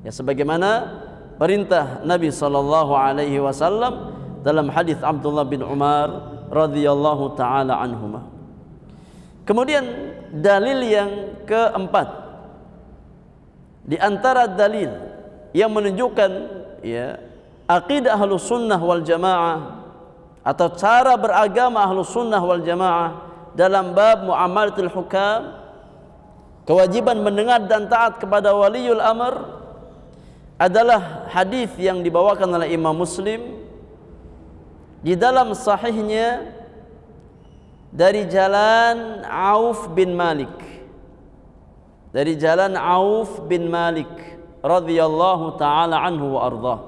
Ya, sebagaimana perintah Nabi sallallahu alaihi wasallam dalam hadis Abdullah bin Umar radhiyallahu taala anhuma. Kemudian dalil yang keempat di antara dalil yang menunjukkan akidah Ahlus Sunnah wal Jamaah atau cara beragama Ahlus Sunnah wal Jamaah dalam bab muamalatul hukam, kewajiban mendengar dan taat kepada waliul amr, adalah hadis yang dibawakan oleh Imam Muslim di dalam sahihnya dari jalan Auf bin Malik, dari jalan Auf bin Malik radhiyallahu taala anhu wa ardhah,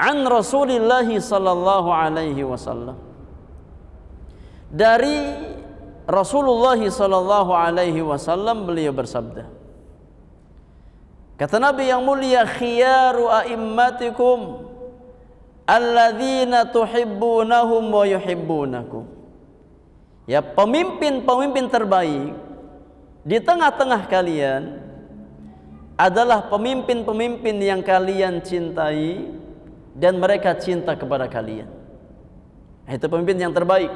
an Rasulillah sallallahu alaihi wasallam, dari Rasulullah sallallahu alaihi wasallam beliau bersabda, kata Nabi yang mulia, khiyaru a'immatikum alladzina tuhibbunahum wa yuhibbunakum. Ya, pemimpin-pemimpin terbaik di tengah-tengah kalian adalah pemimpin-pemimpin yang kalian cintai dan mereka cinta kepada kalian. Itu pemimpin yang terbaik.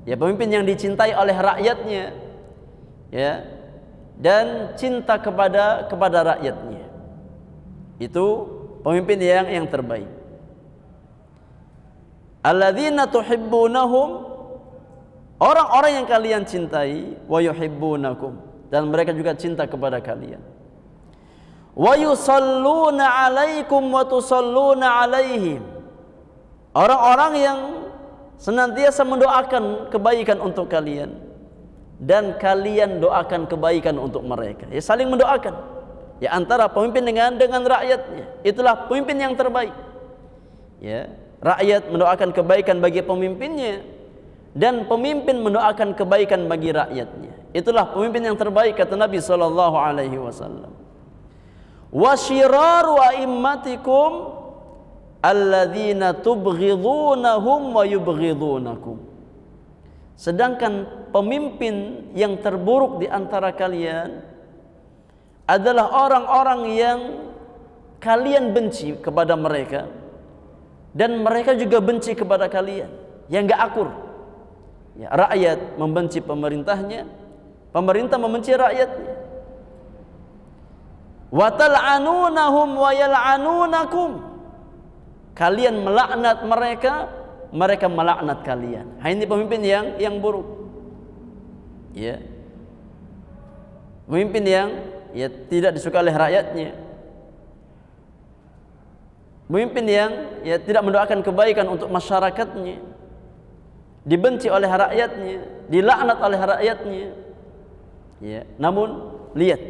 Ya, pemimpin yang dicintai oleh rakyatnya, ya, dan cinta kepada rakyatnya. Itu pemimpin yang terbaik. Alladzina tuhibbunahum, orang-orang yang kalian cintai, wa yuhibbunakum, dan mereka juga cinta kepada kalian. Wa yusalluna alaikum wa tusalluna alaihim, orang-orang yang senantiasa mendoakan kebaikan untuk kalian dan kalian doakan kebaikan untuk mereka. Ya, saling mendoakan. Ya, antara pemimpin dengan rakyatnya. Itulah pemimpin yang terbaik. Ya, rakyat mendoakan kebaikan bagi pemimpinnya dan pemimpin mendoakan kebaikan bagi rakyatnya. Itulah pemimpin yang terbaik, kata Nabi sallallahu alaihi wasallam. Wa syiraru a'immatikum alladzina tubghidunahum wa yubghidunakum. Sedangkan pemimpin yang terburuk di antara kalian adalah orang-orang yang kalian benci kepada mereka dan mereka juga benci kepada kalian, yang enggak akur. Ya, rakyat membenci pemerintahnya, pemerintah membenci rakyatnya. Wa tal'anunahum wa yal'anunakum. Kalian melaknat mereka, mereka melaknat kalian. Ini pemimpin yang buruk. Ya. Pemimpin yang tidak disukai oleh rakyatnya. Pemimpin yang tidak mendoakan kebaikan untuk masyarakatnya. Dibenci oleh rakyatnya, dilaknat oleh rakyatnya. Ya, namun lihat,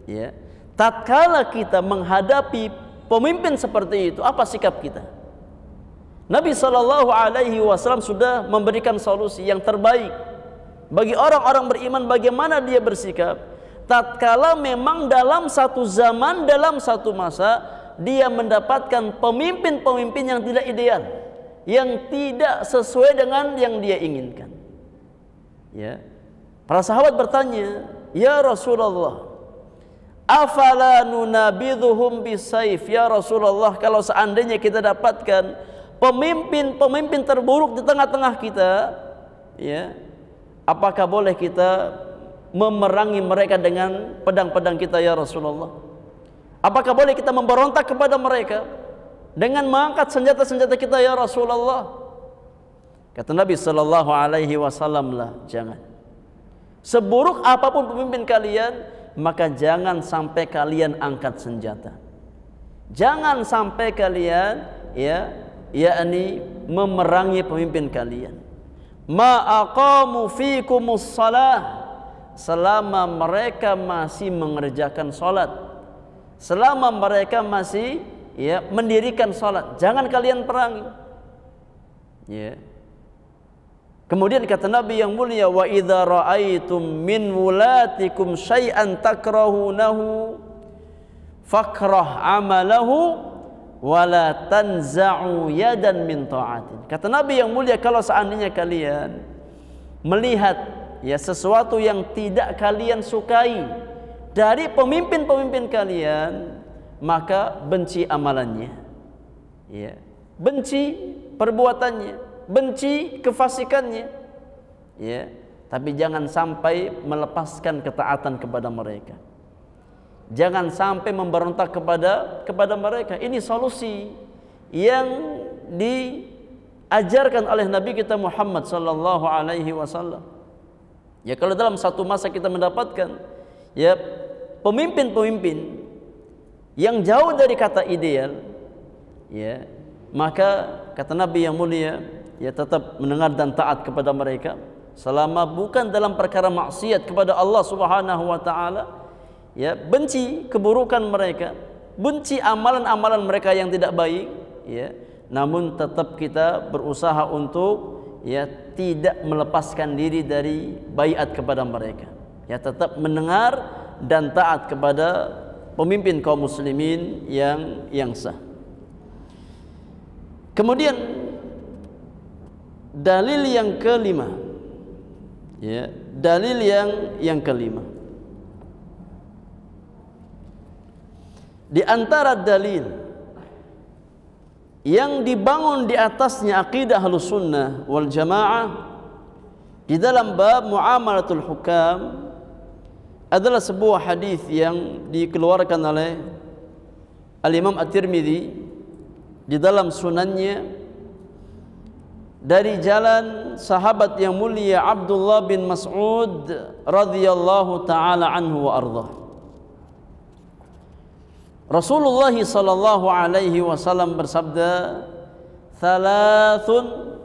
ya, tatkala kita menghadapi pemimpin seperti itu, apa sikap kita? Nabi SAW sudah memberikan solusi yang terbaik bagi orang-orang beriman bagaimana dia bersikap. Tatkala memang dalam satu zaman, dalam satu masa, dia mendapatkan pemimpin-pemimpin yang tidak ideal, yang tidak sesuai dengan yang dia inginkan. Ya, para sahabat bertanya, ya Rasulullah, afala nunabidhuhum bisayf? Ya Rasulullah, kalau seandainya kita dapatkan pemimpin-pemimpin terburuk di tengah-tengah kita, ya, apakah boleh kita memerangi mereka dengan pedang-pedang kita ya Rasulullah? Apakah boleh kita memberontak kepada mereka dengan mengangkat senjata-senjata kita ya Rasulullah? Kata Nabi sallallahu alaihi wasallam, lah, jangan. Seburuk apapun pemimpin kalian, maka jangan sampai kalian angkat senjata. Jangan sampai kalian yakni memerangi pemimpin kalian. Ma aqamu fikumus shalah, selama mereka masih mengerjakan salat, selama mereka masih mendirikan salat, jangan kalian perangi. Ya. Kemudian kata Nabi yang mulia, wa idza ra'aitum min wulatikum syai'an takrahunahu fakrah amalahu wala tanza'u yadan min ta'atin. Kata Nabi yang mulia, kalau seandainya kalian melihat sesuatu yang tidak kalian sukai dari pemimpin-pemimpin kalian, maka benci amalannya, ya, benci perbuatannya, benci kefasikannya, ya, tapi jangan sampai melepaskan ketaatan kepada mereka. Jangan sampai memberontak kepada mereka. Ini solusi yang diajarkan oleh Nabi kita Muhammad sallallahu alaihi wasallam. Ya, kalau dalam satu masa kita mendapatkan pemimpin-pemimpin yang jauh dari kata ideal, ya, maka kata Nabi yang mulia, tetap mendengar dan taat kepada mereka selama bukan dalam perkara maksiat kepada Allah Subhanahu wa taala. Ya, benci keburukan mereka, benci amalan-amalan mereka yang tidak baik, ya, namun tetap kita berusaha untuk tidak melepaskan diri dari baiat kepada mereka. Ya, tetap mendengar dan taat kepada pemimpin kaum muslimin yang sah. Kemudian dalil yang kelima, ya, dalil yang kelima. Di antara dalil yang dibangun di atasnya akidah Ahlussunnah wal Jamaah di dalam bab muamalatul hukam adalah sebuah hadis yang dikeluarkan oleh Al-Imam At-Tirmidzi di dalam sunannya dari jalan sahabat yang mulia Abdullah bin Mas'ud radhiyallahu taala anhu wa ardhah. Rasulullah sallallahu alaihi wasallam bersabda, "Thalathun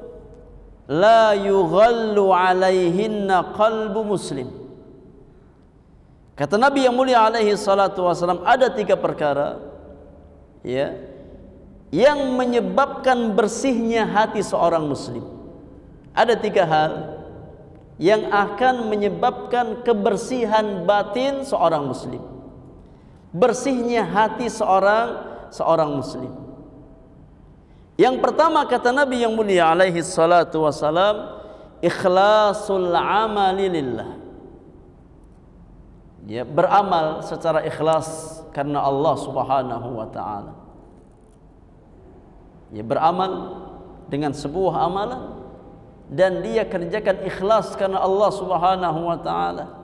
la yughallu alaihinna qalbu muslim." Kata Nabi yang mulia alaihi salatu wasallam, ada 3 perkara, ya, yang menyebabkan bersihnya hati seorang muslim. Ada 3 hal yang akan menyebabkan kebersihan batin seorang muslim, bersihnya hati seorang muslim. Yang pertama kata Nabi yang mulia alaihi salatu wasalam, ikhlasul amali lillah. Ya, beramal secara ikhlas karena Allah Subhanahu wa taala. Ya, beramal dengan sebuah amalan dan dia kerjakan ikhlas karena Allah Subhanahu wa taala,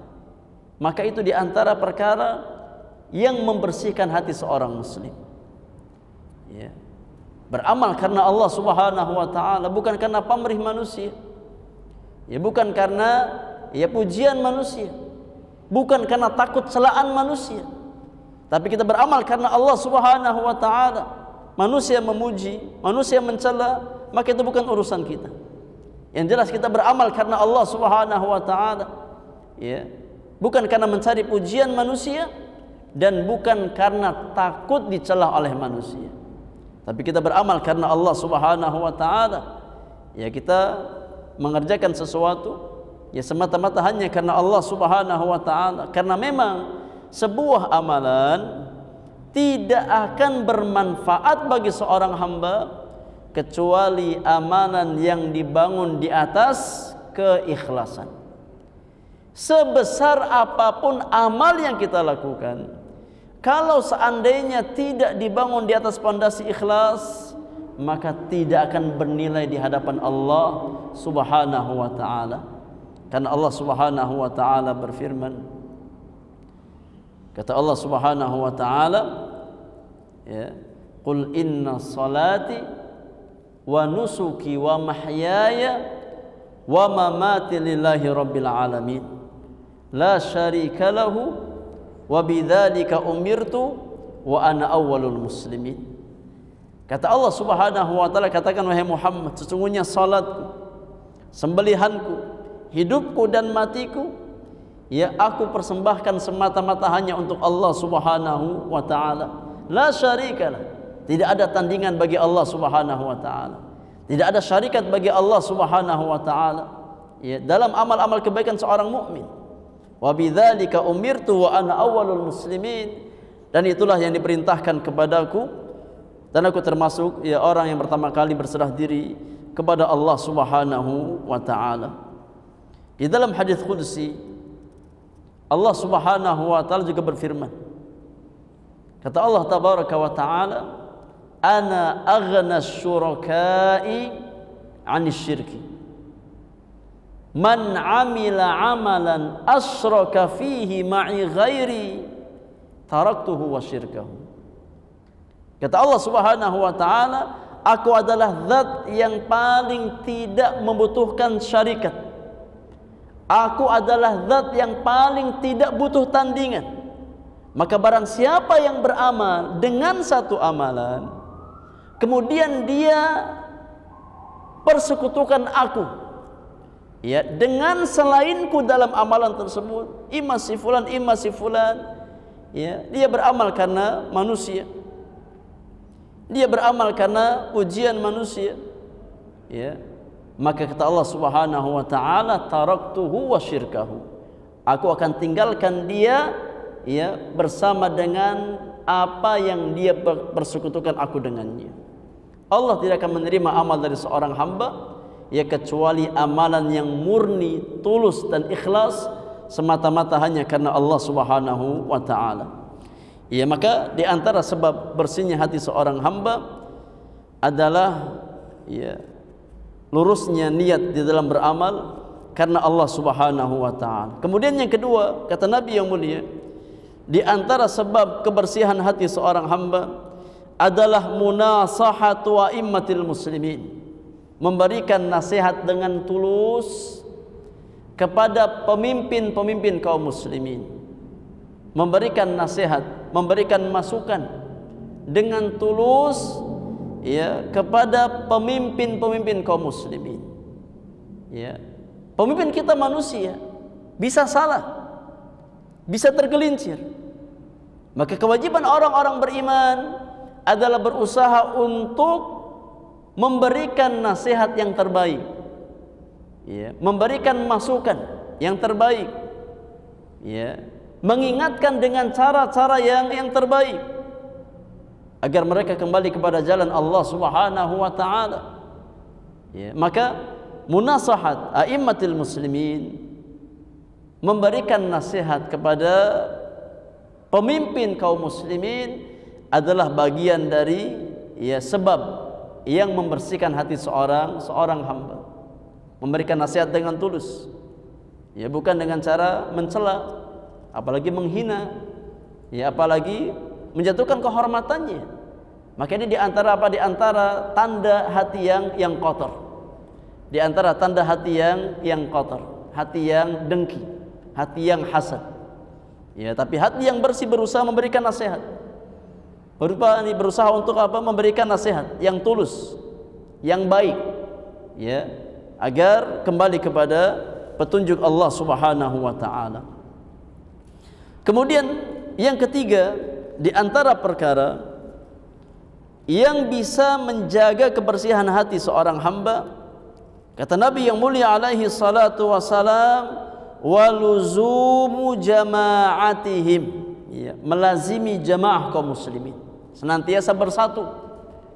maka itu di antara perkara yang membersihkan hati seorang muslim. Ya. Beramal karena Allah Subhanahu wa taala, bukan karena pamrih manusia. Ya, bukan karena pujian manusia, bukan karena takut celaan manusia. Tapi kita beramal karena Allah Subhanahu wa taala. Manusia memuji, manusia mencela, maka itu bukan urusan kita. Yang jelas kita beramal karena Allah Subhanahu wa taala. Ya. Bukan karena mencari pujian manusia dan bukan karena takut dicela oleh manusia. Tapi kita beramal karena Allah Subhanahu wa taala. Ya, kita mengerjakan sesuatu ya semata-mata hanya karena Allah Subhanahu wa taala, karena memang sebuah amalan tidak akan bermanfaat bagi seorang hamba kecuali amalan yang dibangun di atas keikhlasan. Sebesar apapun amal yang kita lakukan, kalau seandainya tidak dibangun di atas pondasi ikhlas, maka tidak akan bernilai di hadapan Allah Subhanahu wa taala. Karena Allah Subhanahu wa taala berfirman, kata Allah Subhanahu wa taala, ya, qul inna salati wa nusuki wa mahyaya wa mamati lillahi rabbil alamin la syarika lahu wa bidzalika umirtu wa ana awwalul muslimin. Kata Allah Subhanahu wa taala, katakan wahai Muhammad, sesungguhnya salatku, sembelihanku, hidupku dan matiku, ya aku persembahkan semata-mata hanya untuk Allah Subhanahu wa taala. La syarikalah, tidak ada tandingan bagi Allah Subhanahu wa taala. Tidak ada syarikat bagi Allah Subhanahu wa taala. Ya, dalam amal-amal kebaikan seorang mukmin. Wa bidzalika umirtu wa ana awwalul muslimin, dan itulah yang diperintahkan kepadaku, dan aku termasuk ya orang yang pertama kali berserah diri kepada Allah Subhanahu wa taala. Di dalam hadis qudsi Allah Subhanahu wa taala juga berfirman, kata Allah tabaraka wa taala, ana aghna syuraka'i 'anil syirki man 'amila 'amalan asyraka fihi ma'i ghairi taraktuhu wa syirkahu. Kata Allah Subhanahu wa taala, aku adalah zat yang paling tidak membutuhkan syarikat. Aku adalah zat yang paling tidak butuh tandingan. Maka barang siapa yang beramal dengan satu amalan, kemudian dia persekutukan aku, ya, dengan selainku dalam amalan tersebut, imma si fulan, ya, dia beramal karena manusia, dia beramal karena pujian manusia, ya, maka kata Allah Subhanahu wa taala, taraktuhu wa syirkahu, aku akan tinggalkan dia, ya, bersama dengan apa yang dia persekutukan aku dengannya. Allah tidak akan menerima amal dari seorang hamba, ya, kecuali amalan yang murni, tulus dan ikhlas semata-mata hanya karena Allah Subhanahu wa taala. Ya, maka di antara sebab bersihnya hati seorang hamba adalah, ya, lurusnya niat di dalam beramal karena Allah Subhanahu wa taala. Kemudian yang kedua, kata Nabi yang mulia, di antara sebab kebersihan hati seorang hamba adalah munasahatu a'immatil muslimin, memberikan nasihat dengan tulus kepada pemimpin-pemimpin kaum muslimin, memberikan nasihat, memberikan masukan dengan tulus, ya, kepada pemimpin-pemimpin kaum muslimin. Ya, pemimpin kita manusia, bisa salah, bisa tergelincir. Maka kewajiban orang-orang beriman adalah berusaha untuk memberikan nasihat yang terbaik, ya, memberikan masukan yang terbaik, ya, mengingatkan dengan cara-cara yang terbaik agar mereka kembali kepada jalan Allah Subhanahu wa taala. Ya, maka munasahat a'immatil muslimin, memberikan nasihat kepada pemimpin kaum muslimin, adalah bagian dari, ya, sebab yang membersihkan hati seorang hamba. memberikan nasihat dengan tulus, ya, bukan dengan cara mencela, apalagi menghina, ya, apalagi menjatuhkan kehormatannya. Maka ini diantara apa? Diantara tanda hati yang kotor, diantara tanda hati yang kotor, hati yang dengki, hati yang hasad. Ya, tapi hati yang bersih berusaha memberikan nasihat, berusaha untuk apa? Memberikan nasihat yang tulus, yang baik, ya, agar kembali kepada petunjuk Allah Subhanahu wa taala. Kemudian yang ketiga, di antara perkara yang bisa menjaga kebersihan hati seorang hamba, kata Nabi yang mulia alaihi salatu wassalam, waluzumu jama'atihim, ya, melazimi jamaah kaum muslimin, senantiasa bersatu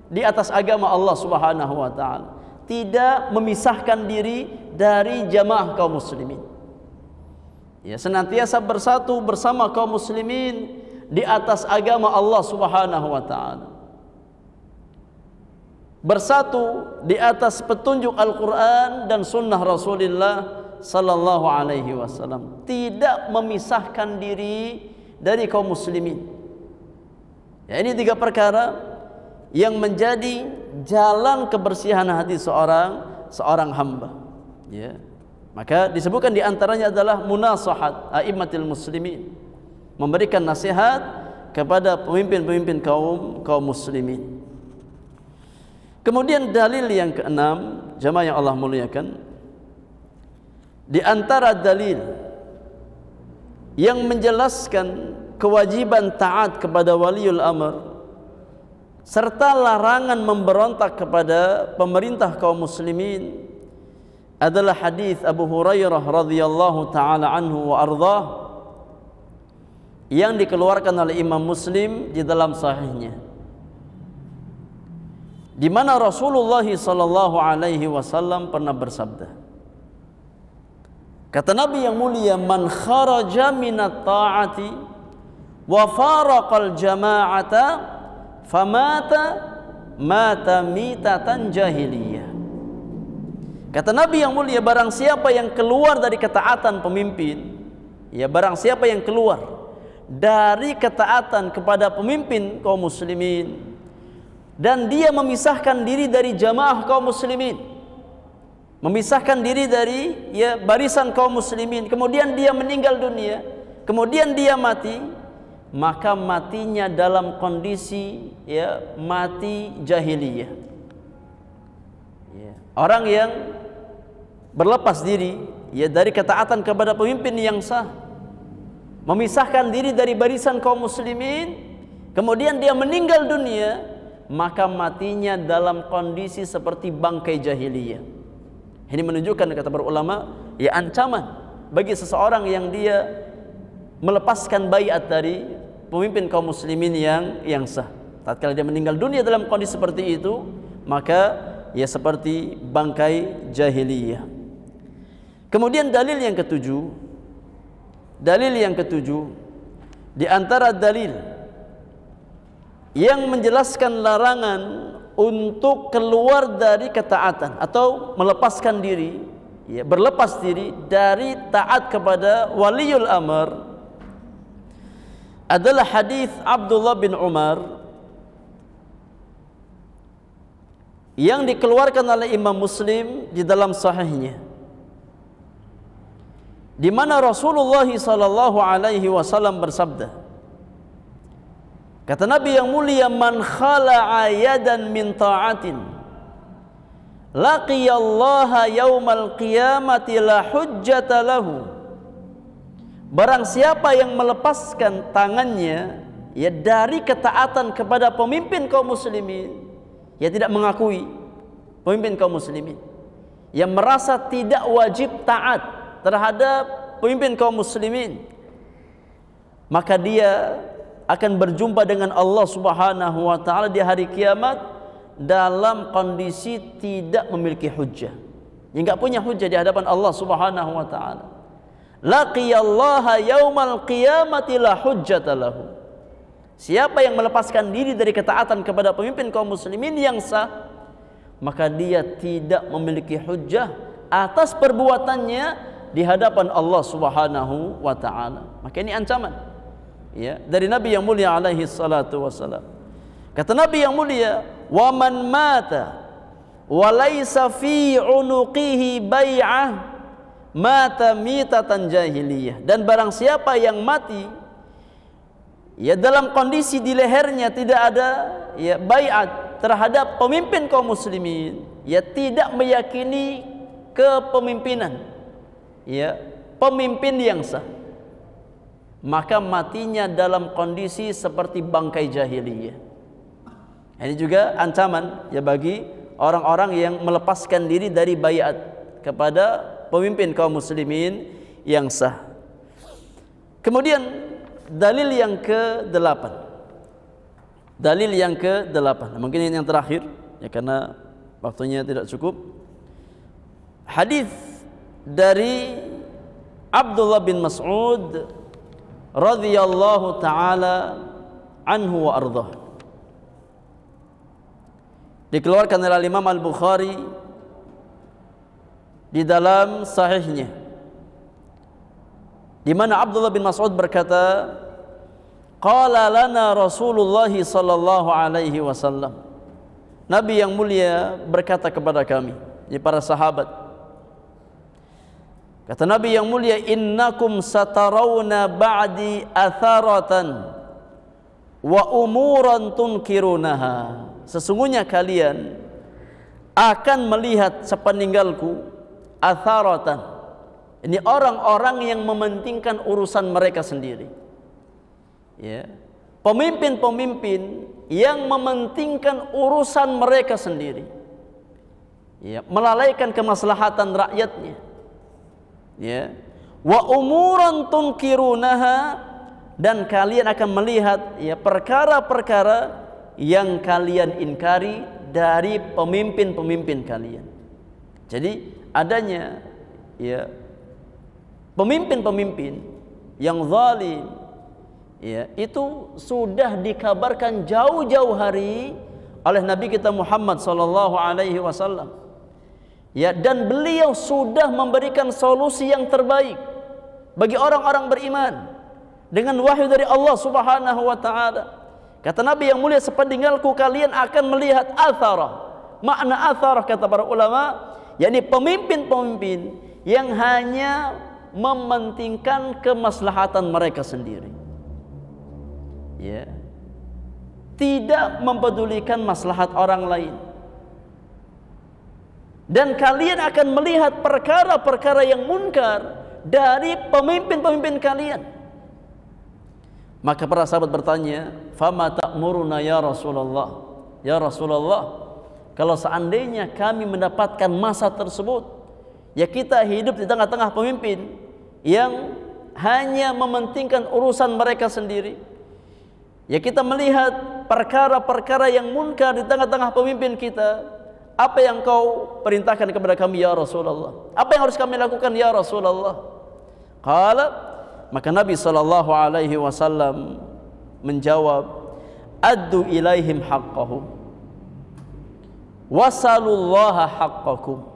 di atas agama Allah Subhanahu wa taala, tidak memisahkan diri dari jamaah kaum muslimin, ya, senantiasa bersatu bersama kaum muslimin di atas agama Allah Subhanahu wa taala, bersatu di atas petunjuk Al-Quran dan sunnah Rasulullah sallallahu alaihi wasallam, tidak memisahkan diri dari kaum muslimin. Ya, ini tiga perkara yang menjadi jalan kebersihan hati seorang hamba, ya. Maka disebutkan di antaranya adalah munasahat a'immatil muslimin, memberikan nasihat kepada pemimpin-pemimpin kaum muslimin. Kemudian dalil yang keenam, jamaah yang Allah muliakan, di antara dalil yang menjelaskan kewajiban taat kepada waliul amr serta larangan memberontak kepada pemerintah kaum muslimin adalah hadis Abu Hurairah radhiyallahu taala anhu wa ardhah yang dikeluarkan oleh Imam Muslim di dalam sahihnya, di mana Rasulullah sallallahu alaihi wasallam pernah bersabda, kata Nabi yang mulia, man kharaja minat ta'ati wa faraqal jama'ata famata mata mitatan jahiliyah. Kata Nabi yang mulia, barang siapa yang keluar dari ketaatan pemimpin, ya, barang siapa yang keluar dari ketaatan kepada pemimpin kaum muslimin dan dia memisahkan diri dari jamaah kaum muslimin, memisahkan diri dari, ya, barisan kaum muslimin, kemudian dia meninggal dunia, kemudian dia mati, maka matinya dalam kondisi, ya, mati jahiliyah, ya. Orang yang berlepas diri, ya, dari ketaatan kepada pemimpin yang sah, memisahkan diri dari barisan kaum muslimin, kemudian dia meninggal dunia, maka matinya dalam kondisi seperti bangkai jahiliyah. Ini menunjukkan, kata para ulama, ya, ancaman bagi seseorang yang dia melepaskan baiat dari pemimpin kaum muslimin yang sah. Tatkala dia meninggal dunia dalam kondisi seperti itu, maka, ya, seperti bangkai jahiliyah. Kemudian dalil yang ketujuh, di antara dalil yang menjelaskan larangan untuk keluar dari ketaatan atau melepaskan diri, ya, berlepas diri dari taat kepada waliul amr adalah hadis Abdullah bin Umar yang dikeluarkan oleh Imam Muslim di dalam sahihnya, di mana Rasulullah sallallahu alaihi wasallam bersabda, kata Nabi yang mulia, man khala'a yadan min ta'atin laqiyallaha yaumal qiyamati la hujjata lahu. Barang siapa yang melepaskan tangannya, ya, dari ketaatan kepada pemimpin kaum muslimin, ya, tidak mengakui pemimpin kaum muslimin, yang merasa tidak wajib taat terhadap pemimpin kaum muslimin, maka dia akan berjumpa dengan Allah Subhanahu wa taala di hari kiamat dalam kondisi tidak memiliki hujjah, enggak punya hujjah di hadapan Allah Subhanahu wa taala. Laqiyallaha yaumal qiyamati la hujjata lahu. Siapa yang melepaskan diri dari ketaatan kepada pemimpin kaum muslimin yang sah, maka dia tidak memiliki hujjah atas perbuatannya di hadapan Allah Subhanahu wa taala. Maka ini ancaman ya dari Nabi yang mulia alaihi salatu wasalam. Kata Nabi yang mulia, "Wa man mata wa laisa fi unuqihi bai'ah mata mitatan jahiliyah." Dan barang siapa yang mati ya dalam kondisi di lehernya tidak ada ya bai'at terhadap pemimpin kaum muslimin, ya tidak meyakini kepemimpinan, ya pemimpin yang sah, maka matinya dalam kondisi seperti bangkai jahiliyah. Ini juga ancaman ya bagi orang-orang yang melepaskan diri dari baiat kepada pemimpin kaum muslimin yang sah. Kemudian dalil yang ke-8. Dalil yang ke-8. Mungkin ini yang terakhir ya karena waktunya tidak cukup. Hadis dari Abdullah bin Mas'ud radhiyallahu taala anhu wa ardhah. Dikeluarkan oleh Imam Al-Bukhari di dalam sahihnya, di mana Abdullah bin Mas'ud berkata, qala lana Rasulullah sallallahu alaihi wasallam. Nabi yang mulia berkata kepada kami, ya para sahabat. Kata Nabi yang mulia, innakum satarawna ba'di atharatan wa umuran tunkirunaha. Sesungguhnya kalian akan melihat sepeninggalku atharatan. Ini orang-orang yang mementingkan urusan mereka sendiri. Ya, pemimpin-pemimpin yang mementingkan urusan mereka sendiri, ya, melalaikan kemaslahatan rakyatnya. Ya, wa umuran tunkirunaha, dan kalian akan melihat ya perkara-perkara yang kalian ingkari dari pemimpin-pemimpin kalian. Jadi adanya ya pemimpin-pemimpin yang zalim, ya, itu sudah dikabarkan jauh-jauh hari oleh Nabi kita Muhammad sallallahu alaihi wasallam. Ya, dan beliau sudah memberikan solusi yang terbaik bagi orang-orang beriman dengan wahyu dari Allah Subhanahu wa taala. Kata Nabi yang mulia, sepeninggalku kalian akan melihat atharah. Makna atharah kata para ulama, yakni pemimpin-pemimpin yang hanya mementingkan kemaslahatan mereka sendiri. Ya, tidak mempedulikan maslahat orang lain. Dan kalian akan melihat perkara-perkara yang munkar dari pemimpin-pemimpin kalian. Maka para sahabat bertanya, fama ta'muruna ya Rasulullah? Ya Rasulullah, kalau seandainya kami mendapatkan masa tersebut, ya kita hidup di tengah-tengah pemimpin yang hanya mementingkan urusan mereka sendiri, ya kita melihat perkara-perkara yang munkar di tengah-tengah pemimpin kita, apa yang kau perintahkan kepada kami ya Rasulullah? Apa yang harus kami lakukan ya Rasulullah? Qala, maka Nabi sallallahu alaihi wasallam menjawab, addu ilaihim haqqahum wasalullaha haqqakum.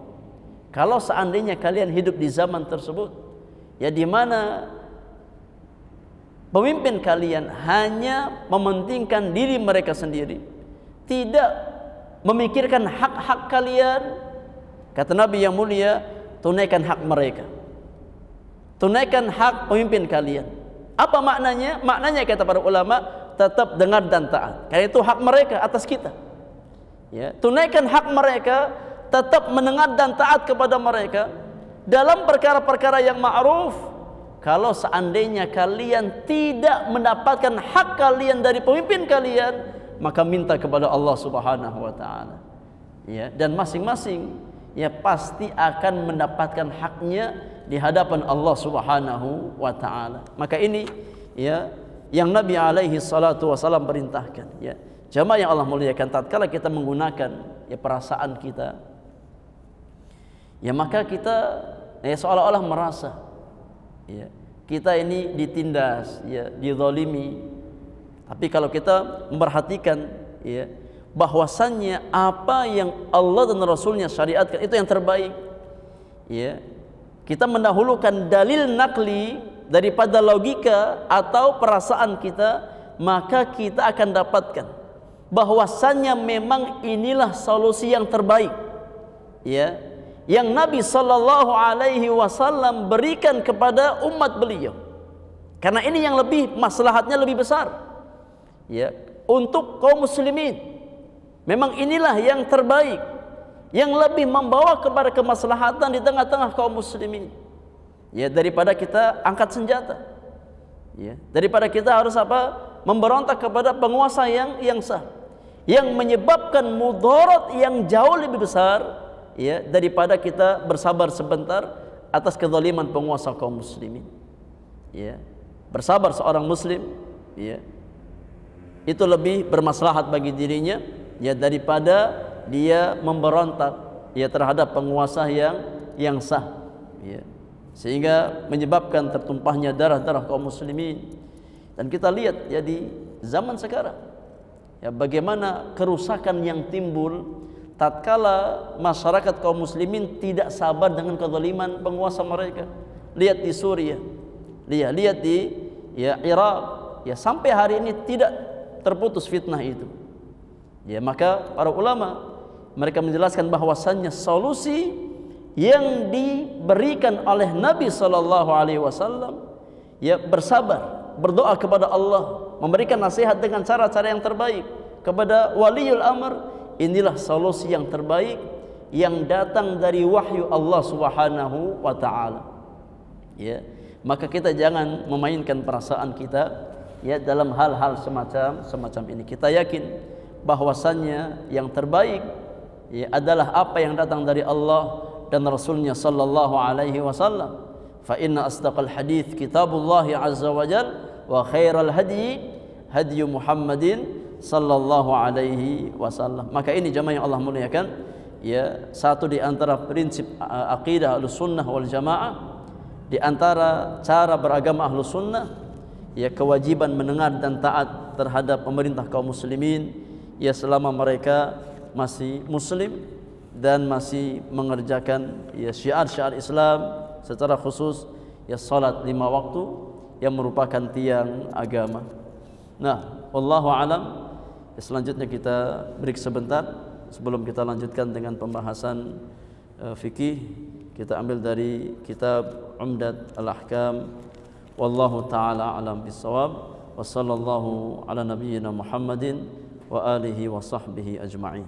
Kalau seandainya kalian hidup di zaman tersebut, ya di mana pemimpin kalian hanya mementingkan diri mereka sendiri, tidak memikirkan hak-hak kalian, kata Nabi yang mulia, tunaikan hak mereka, tunaikan hak pemimpin kalian. Apa maknanya? Maknanya kata para ulama, tetap dengar dan taat, karena itu hak mereka atas kita. Ya, tunaikan hak mereka, tetap mendengar dan taat kepada mereka dalam perkara-perkara yang ma'ruf. Kalau seandainya kalian tidak mendapatkan hak kalian dari pemimpin kalian, maka minta kepada Allah Subhanahu wa taala. Ya, dan masing-masing ya pasti akan mendapatkan haknya di hadapan Allah Subhanahu wa taala. Maka ini ya yang Nabi alaihi salatu wasallam perintahkan, ya. Jamaah yang Allah muliakan, tatkala kita menggunakan ya perasaan kita, ya maka kita ya seolah-olah merasa ya kita ini ditindas, ya dizalimi. Tapi kalau kita memperhatikan ya bahwasannya apa yang Allah dan Rasulnya syariatkan itu yang terbaik, ya, kita mendahulukan dalil nakli daripada logika atau perasaan kita, maka kita akan dapatkan bahwasannya memang inilah solusi yang terbaik, ya, yang Nabi sallallahu alaihi wasallam berikan kepada umat beliau. Karena ini yang lebih maslahatnya lebih besar, ya, untuk kaum muslimin. Memang inilah yang terbaik, yang lebih membawa kepada kemaslahatan di tengah-tengah kaum muslimin, ya, daripada kita angkat senjata, ya, daripada kita harus memberontak kepada penguasa yang sah, yang menyebabkan mudarat yang jauh lebih besar, ya, daripada kita bersabar sebentar atas kezaliman penguasa kaum muslimin, ya. Bersabar seorang muslim, ya, itu lebih bermaslahat bagi dirinya, ya, daripada dia memberontak, ya, terhadap penguasa yang sah, ya, sehingga menyebabkan tertumpahnya darah-darah kaum muslimin. Dan kita lihat, ya, di zaman sekarang, ya, bagaimana kerusakan yang timbul tatkala masyarakat kaum muslimin tidak sabar dengan kezaliman penguasa mereka. Lihat di Suriah, lihat di, ya, Irak, ya, sampai hari ini tidak terputus fitnah itu. Ya, maka para ulama mereka menjelaskan bahwasannya solusi yang diberikan oleh Nabi sallallahu alaihi wasallam, ya, bersabar, berdoa kepada Allah, memberikan nasihat dengan cara-cara yang terbaik kepada waliul amr. Inilah solusi yang terbaik yang datang dari wahyu Allah Subhanahu wa taala. Ya, maka kita jangan memainkan perasaan kita, ya, dalam hal-hal semacam ini. Kita yakin bahwasannya yang terbaik, ya, adalah apa yang datang dari Allah dan Rasulnya sallallahu alaihi wasallam. Fa inna asdaqal hadits kitabullah azza wa jalla wa khairal hadi Muhammadin sallallahu alaihi wasallam. Maka ini jamaah yang Allah muliakan, ya, satu di antara prinsip akidah Ahlussunnah wal Jamaah, di antara cara beragama Ahlussunnah, ya, kewajiban mendengar dan taat terhadap pemerintah kaum muslimin, ya, selama mereka masih muslim dan masih mengerjakan, ya, syiar-syiar Islam, secara khusus, ya, salat 5 waktu yang merupakan tiang agama. Nah, wallahu alam. Selanjutnya kita break sebentar sebelum kita lanjutkan dengan pembahasan fikih. Kita ambil dari kitab Umdat Al-Ahkam. Wallahu taala alam bissawab. Wa sallallahu ala nabiyyina Muhammadin wa alihi wa sahbihi ajma'in.